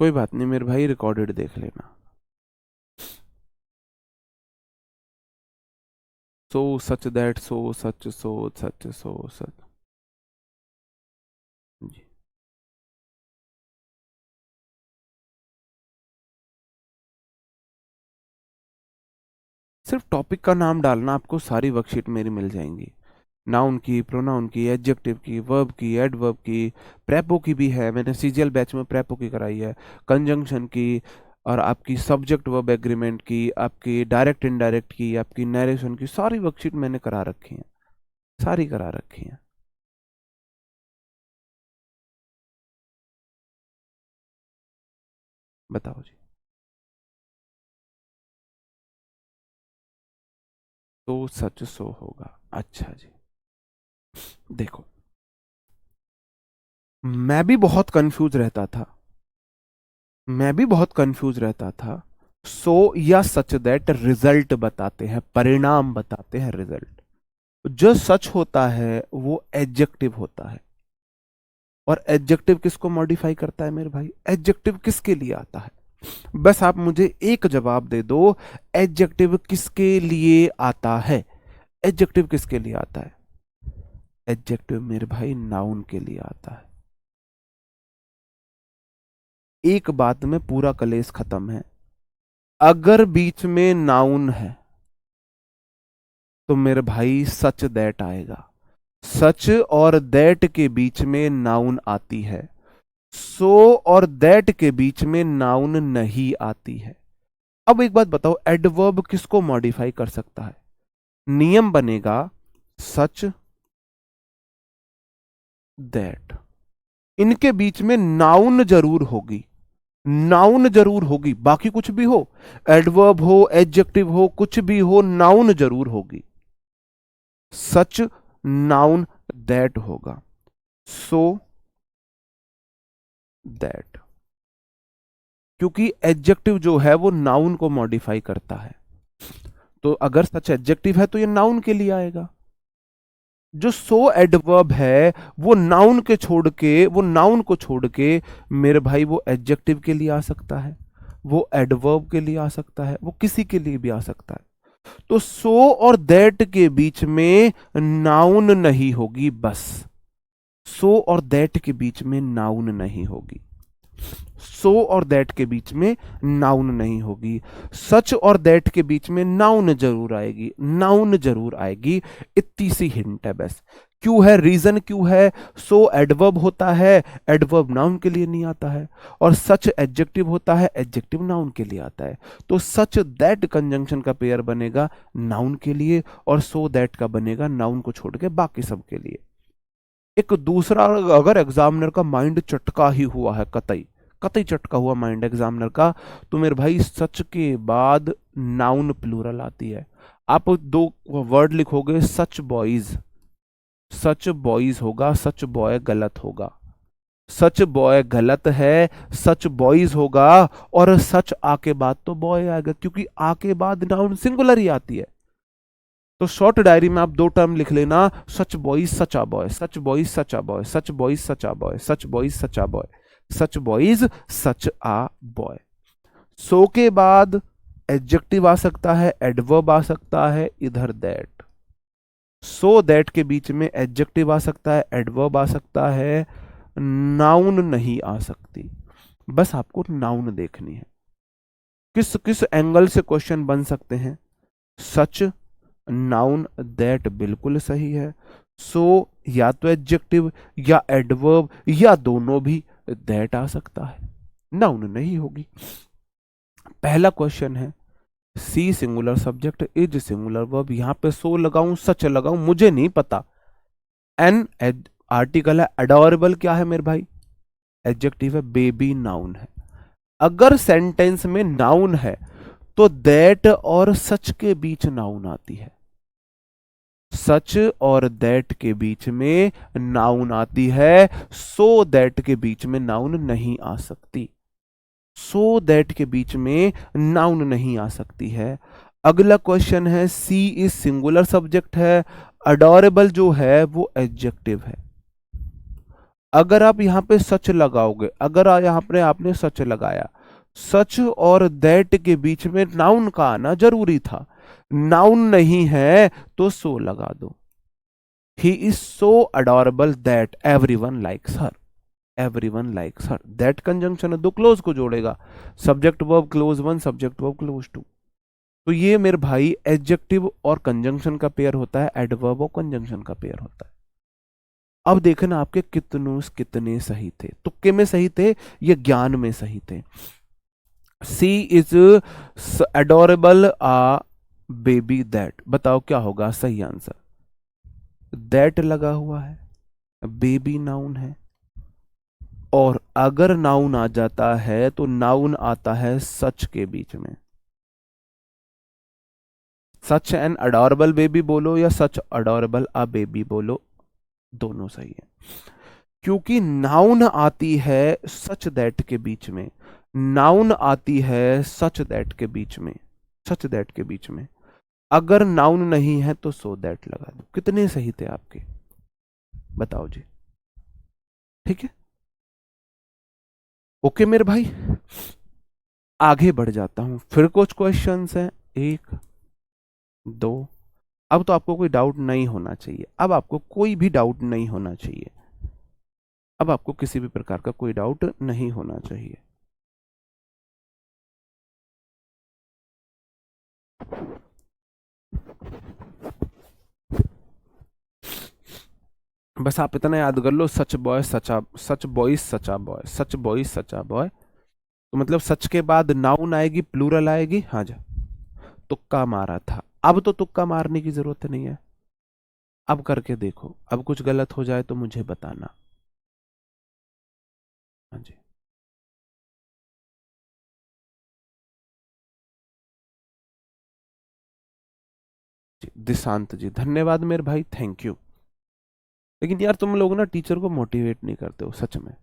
Speaker 1: कोई बात नहीं मेरे भाई, रिकॉर्डेड देख लेना। सो सच दैट, सो सच, सो सच, सो सच। जी। सिर्फ टॉपिक का नाम डालना, आपको सारी वर्कशीट मेरी मिल जाएंगी। नाउन की, प्रोनाउन की, एडजेक्टिव की, वर्ब की, एडवर्ब की, प्रेपो की भी है, मैंने सीजीएल बैच में प्रेपो की कराई है, कंजंक्शन की, और आपकी सब्जेक्ट वर्ब एग्रीमेंट की, आपकी डायरेक्ट इनडायरेक्ट की, आपकी नरेशन की, सारी वर्कशीट मैंने करा रखी है, सारी करा रखी है। बताओ जी। तो सच सो होगा, अच्छा जी। देखो, मैं भी बहुत कंफ्यूज रहता था, मैं भी बहुत कंफ्यूज रहता था। सो या सच दैट रिजल्ट बताते हैं, परिणाम बताते हैं, रिजल्ट। जो सच होता है वो एडजेक्टिव होता है। और एडजेक्टिव किसको मॉडिफाई करता है मेरे भाई? एडजेक्टिव किसके लिए आता है? बस आप मुझे एक जवाब दे दो, एडजेक्टिव किसके लिए आता है? एडजेक्टिव किसके लिए आता है? एडजेक्टिव मेरे भाई नाउन के लिए आता है। एक बात में पूरा कलेश खत्म है। अगर बीच में नाउन है तो मेरे भाई सच दैट आएगा। सच और दैट के बीच में नाउन आती है, सो और दैट के बीच में नाउन नहीं आती है। अब एक बात बताओ, एडवर्ब किसको मॉडिफाई कर सकता है? नियम बनेगा सच दैट, इनके बीच में नाउन जरूर होगी, नाउन जरूर होगी, बाकी कुछ भी हो, एडवर्ब हो, एडजेक्टिव हो, कुछ भी हो, नाउन जरूर होगी। सच नाउन दैट होगा, सो दैट, क्योंकि एडजेक्टिव जो है वो नाउन को मॉडिफाई करता है। तो अगर सच एडजेक्टिव है तो ये नाउन के लिए आएगा। जो सो एडवर्ब है वो नाउन के छोड़ के, वो नाउन को छोड़ के मेरे भाई वो एडजेक्टिव के लिए आ सकता है, वो एडवर्ब के लिए आ सकता है, वो किसी के लिए भी आ सकता है। तो सो और दैट के बीच में नाउन नहीं होगी, बस सो और दैट के बीच में नाउन नहीं होगी, सो और दैट के बीच में नाउन नहीं होगी। सच और दैट के बीच में नाउन जरूर आएगी, नाउन जरूर आएगी। इतनी सी हिंट है बस। क्यों है, रीजन क्यों है? सो एडवर्ब होता है, एडवर्ब नाउन के लिए नहीं आता है, और सच एडजेक्टिव होता है, एडजेक्टिव नाउन के लिए आता है। तो सच दैट कंजंक्शन का पेयर बनेगा नाउन के लिए, और सो दैट का बनेगा नाउन को छोड़ के बाकी सब के लिए। एक दूसरा, अगर एग्जामिनर का माइंड चटका ही हुआ है, कतई कतई चटका हुआ माइंड एग्जामिनर का, तो मेरे भाई सच के बाद नाउन प्लूरल आती है। आप दो वर्ड लिखोगे, सच बॉयज, सच बॉयज होगा, सच बॉय गलत होगा, सच बॉय गलत है, सच बॉयज होगा, और सच आके बाद तो बॉय आएगा, क्योंकि आके बाद नाउन सिंगुलर ही आती है। तो शॉर्ट डायरी में आप दो टर्म लिख लेना, such boys such a boy, such boys such a boy, such boys such a boy, such boys such a boy, such boys such a boy. So के बाद एडजेक्टिव आ सकता है, एडवर्ब आ सकता है, इधर दैट। सो दैट के बीच में एडजेक्टिव आ सकता है, एडवर्ब आ सकता है, नाउन नहीं आ सकती। बस आपको नाउन देखनी है। किस किस एंगल से क्वेश्चन बन सकते हैं? सच नाउन दैट बिल्कुल सही है। सो या तो एडजेक्टिव या एडवर्ब या दोनों भी, दैट आ सकता है, नाउन नहीं होगी। पहला क्वेश्चन है, she singular subject, is singular verb, यहां पे सो लगाऊं सच लगाऊं मुझे नहीं पता। एन आर्टिकल है, अडोरेबल क्या है मेरे भाई? एडजेक्टिव है, बेबी नाउन है। अगर सेंटेंस में नाउन है तो दैट और सच के बीच नाउन आती है, सच और दैट के बीच में नाउन आती है, सो दैट के बीच में नाउन नहीं आ सकती, सो दैट के बीच में नाउन नहीं आ सकती है। अगला क्वेश्चन है, सी इज सिंगुलर सब्जेक्ट है, अडोरेबल जो है वो एडजेक्टिव है। अगर आप यहाँ पे सच लगाओगे, अगर यहाँ पे आपने सच लगाया, सच और दैट के बीच में नाउन का आना जरूरी था, नाउन नहीं है तो सो लगा दो। He is so adorable that everyone likes her, everyone likes her, that conjunction है, दो क्लोज को जोड़ेगा, subject verb clause one, subject verb clause two. तो ये मेरे भाई एडजेक्टिव और कंजंक्शन का पेयर होता है, एडवर्ब और कंजंक्शन का पेयर होता है। अब देखना आपके कितनों कितने सही थे, तुक्के में सही थे, ये ज्ञान में सही थे। She is adorable a baby that, बताओ क्या होगा सही आंसर? दैट लगा हुआ है, बेबी नाउन है, और अगर नाउन आ जाता है तो नाउन आता है सच के बीच में। सच एन अडोरेबल बेबी बोलो या सच अडोरेबल अ बेबी बोलो, दोनों सही है, क्योंकि नाउन आती है सच दैट के बीच में, नाउन आती है सच दैट के बीच में, सच दैट के बीच में। अगर नाउन नहीं है तो सो दैट लगा दो। कितने सही थे आपके, बताओ जी। ठीक है, ओके मेरे भाई, आगे बढ़ जाता हूं, फिर कुछ क्वेश्चंस हैं, एक दो। अब तो आपको कोई डाउट नहीं होना चाहिए, अब आपको कोई भी डाउट नहीं होना चाहिए, अब आपको किसी भी प्रकार का कोई डाउट नहीं होना चाहिए। बस आप इतना याद कर लो, सच बॉय सचा, सच बॉय सचा बॉय, सच बॉय सचा बॉय, तो मतलब सच के बाद नाउन आएगी, प्लूरल आएगी। हाँ जी, तुक्का मारा था, अब तो तुक्का मारने की जरूरत नहीं है, अब करके देखो, अब कुछ गलत हो जाए तो मुझे बताना। हाँ जी, जी दिशांत जी धन्यवाद मेरे भाई, थैंक यू। लेकिन यार तुम लोग ना टीचर को मोटिवेट नहीं करते हो सच में,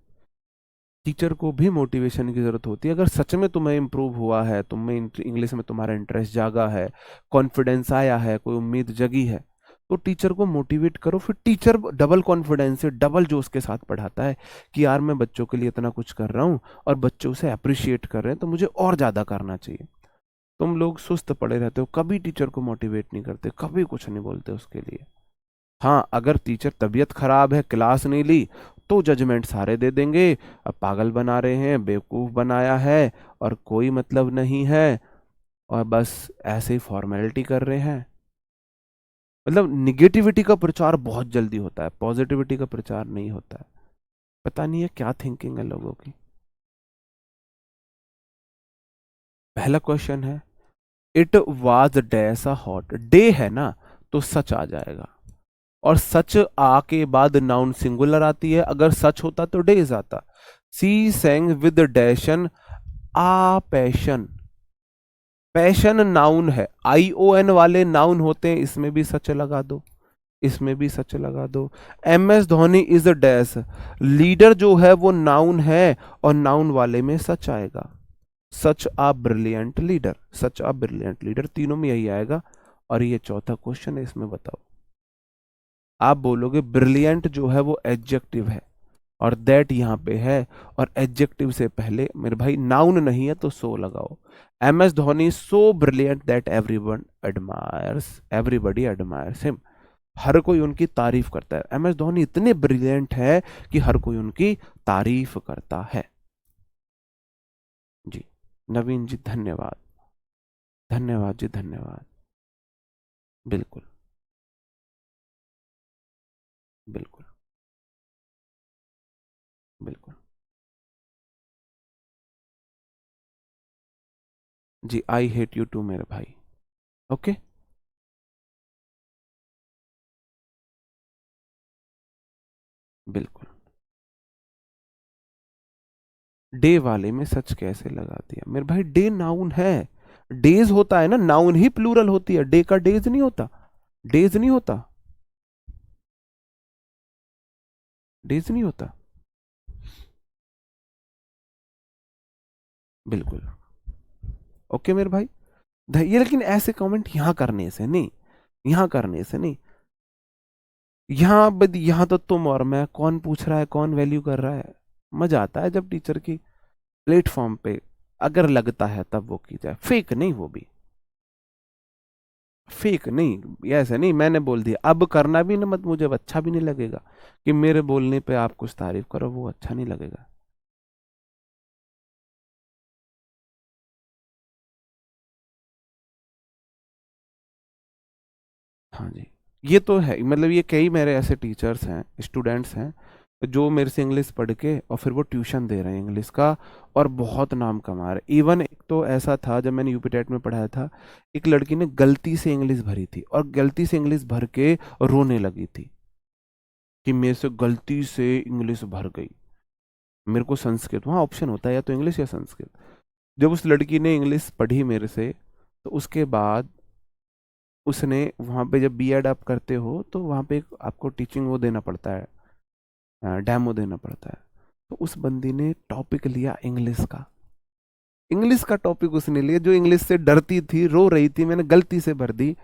Speaker 1: टीचर को भी मोटिवेशन की जरूरत होती है। अगर सच में तुम्हें इम्प्रूव हुआ है, तुम्हें इंग्लिश में तुम्हारा इंटरेस्ट जागा है, कॉन्फिडेंस आया है, कोई उम्मीद जगी है, तो टीचर को मोटिवेट करो। फिर टीचर डबल कॉन्फिडेंस से, डबल जोश के साथ पढ़ाता है कि यार मैं बच्चों के लिए इतना कुछ कर रहा हूँ और बच्चे उसे अप्रिशिएट कर रहे हैं, तो मुझे और ज्यादा करना चाहिए। तुम लोग सुस्त पड़े रहते हो, कभी टीचर को मोटिवेट नहीं करते, कभी कुछ नहीं बोलते उसके लिए। हाँ, अगर टीचर तबीयत खराब है, क्लास नहीं ली, तो जजमेंट सारे दे देंगे, अब पागल बना रहे हैं, बेवकूफ बनाया है, और कोई मतलब नहीं है, और बस ऐसे ही फॉर्मेलिटी कर रहे हैं। मतलब निगेटिविटी का प्रचार बहुत जल्दी होता है, पॉजिटिविटी का प्रचार नहीं होता है। पता नहीं है क्या थिंकिंग है लोगों की। पहला क्वेश्चन है, it was dash a hot, day है ना तो सच आ जाएगा, और सच आ के बाद नाउन सिंगुलर आती है, अगर सच होता तो डेज आता। She sang with dash an a passion, passion noun है, आई ओ एन वाले नाउन होते हैं, इसमें भी सच लगा दो, इसमें भी सच लगा दो। M S Dhoni is a dash, leader जो है वो नाउन है, और नाउन वाले में सच आएगा, सच आ ब्रिलियंट लीडर, सच आ ब्रिलियंट लीडर, तीनों में यही आएगा। और ये चौथा क्वेश्चन है, इसमें बताओ, आप बोलोगे ब्रिलियंट जो है वो एडजेक्टिव है, और दैट यहां पे है, और एडजेक्टिव से पहले मेरे भाई नाउन नहीं है तो सो लगाओ। M S Dhoni so brilliant that everyone admires, everybody admires him, हर कोई उनकी तारीफ करता है। एम एस धोनी इतने ब्रिलियंट है कि हर कोई उनकी तारीफ करता है। जी नवीन जी धन्यवाद, धन्यवाद जी धन्यवाद। बिल्कुल, बिल्कुल, बिल्कुल। जी आई हेट यू टू मेरे भाई। ओके, बिल्कुल। डे वाले में सच कैसे लगा दिया मेरे भाई, डे नाउन है, डेज होता है ना, नाउन ही प्लूरल होती है, डे का डेज नहीं होता, डेज नहीं होता, डेज नहीं होता। बिल्कुल, ओके मेरे भाई। ये लेकिन ऐसे कमेंट यहां करने से नहीं, यहां करने से नहीं, यहाँ तो तुम और मैं, कौन पूछ रहा है कौन वैल्यू कर रहा है। मजा आता है जब टीचर की प्लेटफॉर्म पे अगर लगता है तब वो की जाए, फेक नहीं, वो भी फेक नहीं, ये ऐसा नहीं मैंने बोल दिया अब करना भी ना मत, मुझे अच्छा भी नहीं लगेगा कि मेरे बोलने पे आप कुछ तारीफ करो, वो अच्छा नहीं लगेगा। हाँ जी, ये तो है, मतलब ये कई मेरे ऐसे टीचर्स हैं, स्टूडेंट्स हैं जो मेरे से इंग्लिश पढ़ के और फिर वो ट्यूशन दे रहे हैं इंग्लिश का, और बहुत नाम कमा रहे। इवन एक तो ऐसा था जब मैंने यूपी टेट में पढ़ाया था, एक लड़की ने गलती से इंग्लिश भरी थी और गलती से इंग्लिश भर के रोने लगी थी कि मेरे से गलती से इंग्लिश भर गई, मेरे को संस्कृत, वहाँ ऑप्शन होता है या तो इंग्लिश या संस्कृत। जब उस लड़की ने इंग्लिश पढ़ी मेरे से, तो उसके बाद उसने वहाँ पे जब बीएड आप करते हो तो वहाँ पे एक आपको टीचिंग वो देना पड़ता है, डेमो देना पड़ता है। तो उस बंदी ने टॉपिक लिया इंग्लिश का, इंग्लिश का टॉपिक उसने लिया, जो इंग्लिश से डरती थी, रो रही थी, मैंने गलती से भर दी।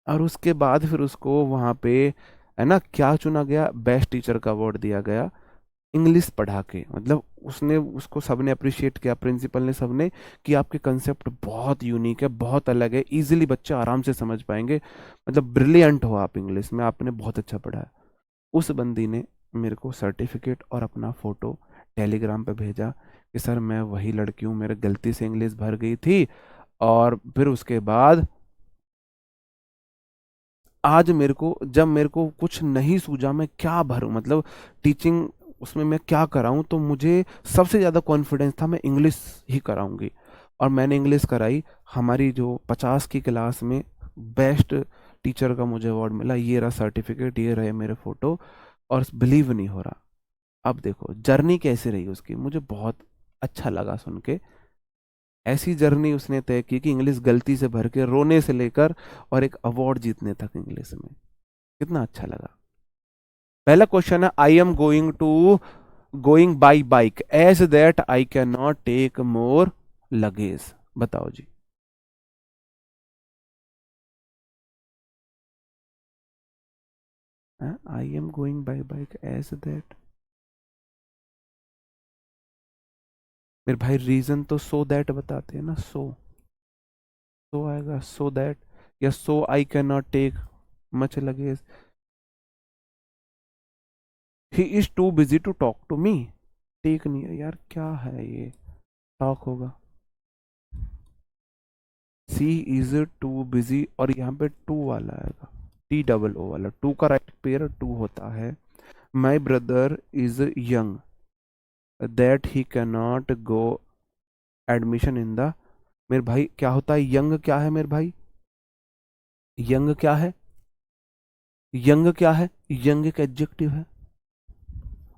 Speaker 1: और उसके बाद फिर उसको वहाँ पे, है ना, क्या चुना गया, बेस्ट टीचर का अवार्ड दिया गया इंग्लिश पढ़ा के। मतलब उसने, उसको सबने अप्रिशिएट किया, प्रिंसिपल ने, सबने, कि आपके कंसेप्ट बहुत यूनिक है, बहुत अलग है, इजीली बच्चे आराम से समझ पाएंगे, मतलब ब्रिलियंट हो आप इंग्लिश में, आपने बहुत अच्छा पढ़ा है। उस बंदी ने मेरे को सर्टिफिकेट और अपना फोटो टेलीग्राम पे भेजा कि सर मैं वही लड़की हूँ, मेरे गलती से इंग्लिश भर गई थी। और फिर उसके बाद आज मेरे को, जब मेरे को कुछ नहीं सूझा मैं क्या भरूं, मतलब टीचिंग उसमें मैं क्या कराऊं, तो मुझे सबसे ज़्यादा कॉन्फिडेंस था मैं इंग्लिश ही कराऊंगी। और मैंने इंग्लिश कराई, हमारी जो 50 की क्लास में बेस्ट टीचर का मुझे अवार्ड मिला, ये रहा सर्टिफिकेट, ये रहे मेरे फोटो। और बिलीव नहीं हो रहा, अब देखो जर्नी कैसी रही उसकी, मुझे बहुत अच्छा लगा सुन के। ऐसी जर्नी उसने तय की कि इंग्लिश गलती से भर के रोने से लेकर और एक अवार्ड जीतने तक इंग्लिश में, कितना अच्छा लगा। पहला क्वेश्चन है, I am going by bike as that I can not take more luggage, बताओ जी। I am going by bike as that, मेरे भाई रीजन तो सो दैट बताते हैं ना, सो आएगा, सो दैट, या so I can not take much luggage, he is too busy to talk to me, take नहीं है यार, क्या है ये, टॉक होगा, सी इज टू बिजी, और यहाँ पे टू वाला आएगा, टी डबल ओ वाला, टू का राइट पेयर टू होता है। My brother is young that he can not go admission in the, मेरे भाई क्या होता है यंग, क्या है मेरे भाई, यंग क्या है, यंग क्या है, यंग एक एडजेक्टिव है,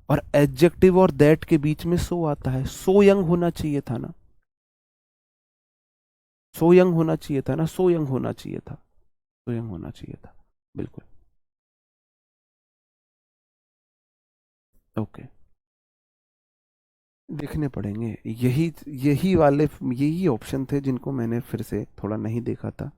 Speaker 1: और एडजेक्टिव और दैट के बीच में सो आता है, सो यंग होना चाहिए था ना, सो यंग होना चाहिए था ना, सो यंग होना चाहिए था, सो यंग होना चाहिए था, बिल्कुल। ओके, देखने पड़ेंगे, यही यही वाले, यही ऑप्शन थे जिनको मैंने फिर से थोड़ा नहीं देखा था।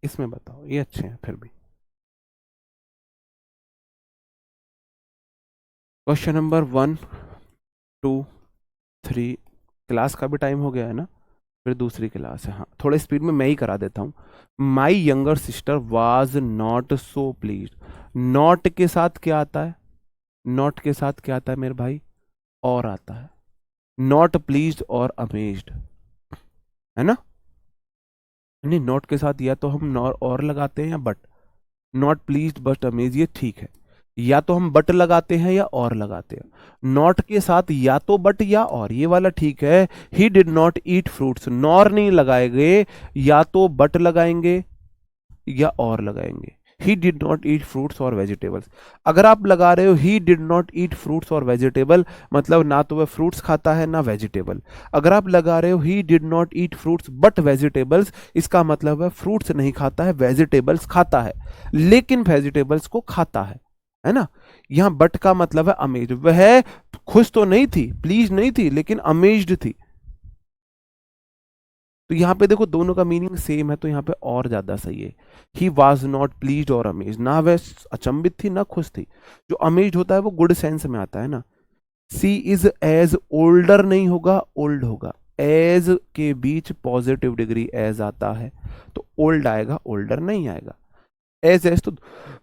Speaker 1: इसमें बताओ, ये अच्छे हैं फिर भी। क्वेश्चन नंबर 1, 2, 3, क्लास का भी टाइम हो गया है ना, फिर दूसरी क्लास है, हाँ थोड़े स्पीड में मैं ही करा देता हूँ। My younger sister was not so please, not के साथ क्या आता है, नॉट के साथ क्या आता है मेरे भाई, और आता है, नॉट प्लीज्ड और अमेज्ड, है ना, नहीं नॉट के साथ या तो हम नॉर और लगाते हैं या but, not pleased but amaze, ये ठीक है, या तो हम बट लगाते हैं या और लगाते हैं, नॉट के साथ या तो बट या और, ये वाला ठीक है। He did not eat fruits, nor नहीं लगाएंगे, या तो बट लगाएंगे या और लगाएंगे, he did not eat fruits और वेजिटेबल्स। अगर आप लगा रहे हो he did not eat fruits और वेजिटेबल, मतलब ना तो वह फ्रूट्स खाता है ना वेजिटेबल। अगर आप लगा रहे हो he did not eat fruits but vegetables, इसका मतलब है फ्रूट्स नहीं खाता है, वेजिटेबल्स खाता है, लेकिन वेजिटेबल्स को खाता है ना। यहां बट का मतलब है अमेज, वह खुश तो नहीं थी, प्लीज नहीं थी, लेकिन अमेज्ड थी। तो यहां पे देखो दोनों का मीनिंग सेम है, तो यहां पे और ज्यादा सही है। ही वॉज नॉट प्लीज और अमेज, ना वह अचंभित थी ना खुश थी। जो अमेज्ड होता है वो गुड सेंस में आता है ना। सी इज एज ओल्डर नहीं होगा, ओल्ड होगा। एज के बीच पॉजिटिव डिग्री एज आता है, तो ओल्ड आएगा, ओल्डर नहीं आएगा। एज एज तो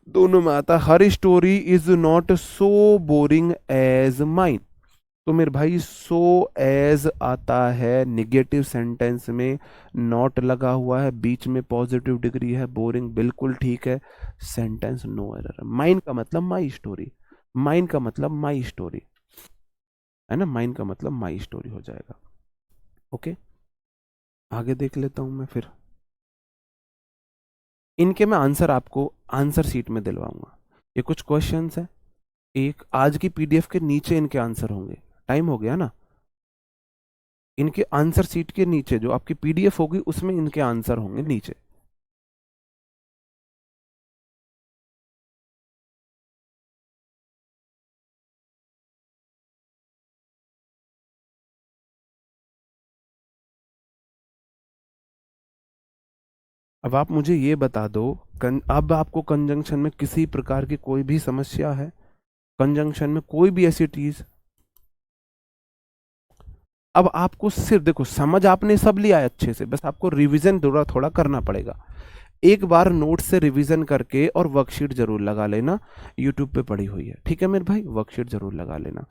Speaker 1: दोनों में आता है। Her story is not so boring as mine, तो मेरे भाई सो एज आता है निगेटिव सेंटेंस में, नॉट लगा हुआ है, बीच में पॉजिटिव डिग्री है, बोरिंग बिल्कुल ठीक है, सेंटेंस नो एरर है। माइन का मतलब माई स्टोरी, माइन का मतलब माई स्टोरी है ना, माइन का मतलब माई स्टोरी हो जाएगा। ओके, आगे देख लेता हूं मैं फिर। इनके मैं आंसर आपको आंसर सीट में दिलवाऊंगा। ये कुछ क्वेश्चंस हैं, एक आज की पीडीएफ के नीचे इनके आंसर होंगे। टाइम हो गया ना, इनके आंसर सीट के नीचे जो आपकी पीडीएफ होगी उसमें इनके आंसर होंगे नीचे। अब आप मुझे ये बता दो, अब आपको कंजंक्शन में किसी प्रकार की कोई भी समस्या है? कंजंक्शन में कोई भी ऐसी चीज? अब आपको सिर्फ देखो, समझ आपने सब लिया है अच्छे से, बस आपको रिवीजन थोड़ा थोड़ा करना पड़ेगा। एक बार नोट से रिवीजन करके और वर्कशीट जरूर लगा लेना, यूट्यूब पे पड़ी हुई है, ठीक है मेरे भाई, वर्कशीट जरूर लगा लेना।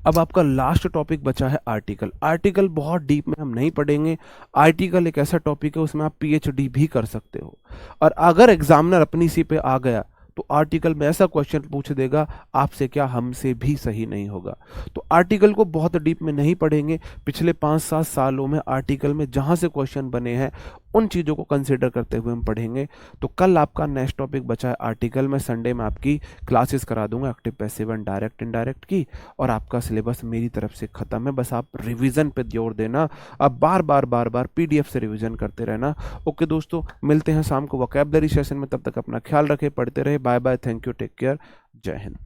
Speaker 1: अब आपका लास्ट टॉपिक बचा है आर्टिकल। आर्टिकल बहुत डीप में हम नहीं पढ़ेंगे। आर्टिकल एक ऐसा टॉपिक है उसमें आप पीएचडी भी कर सकते हो, और अगर एग्जामिनर अपनी सी पे आ गया तो आर्टिकल में ऐसा क्वेश्चन पूछ देगा आपसे क्या हमसे भी सही नहीं होगा। तो आर्टिकल को बहुत डीप में नहीं पढ़ेंगे। पिछले 5-7 सालों में आर्टिकल में जहां से क्वेश्चन बने हैं उन चीज़ों को कंसिडर करते हुए हम पढ़ेंगे। तो कल आपका नेक्स्ट टॉपिक बचा है आर्टिकल में। संडे में आपकी क्लासेस करा दूंगा active passive and direct indirect की, और आपका सिलेबस मेरी तरफ से खत्म है। बस आप रिवीजन पे जोर देना, अब बार बार बार बार पीडीएफ से रिवीजन करते रहना। ओके दोस्तों, मिलते हैं शाम को वोकैबुलरी सेशन में, तब तक अपना ख्याल रखें, पढ़ते रहे। Bye bye, thank you, take care, जय हिंद।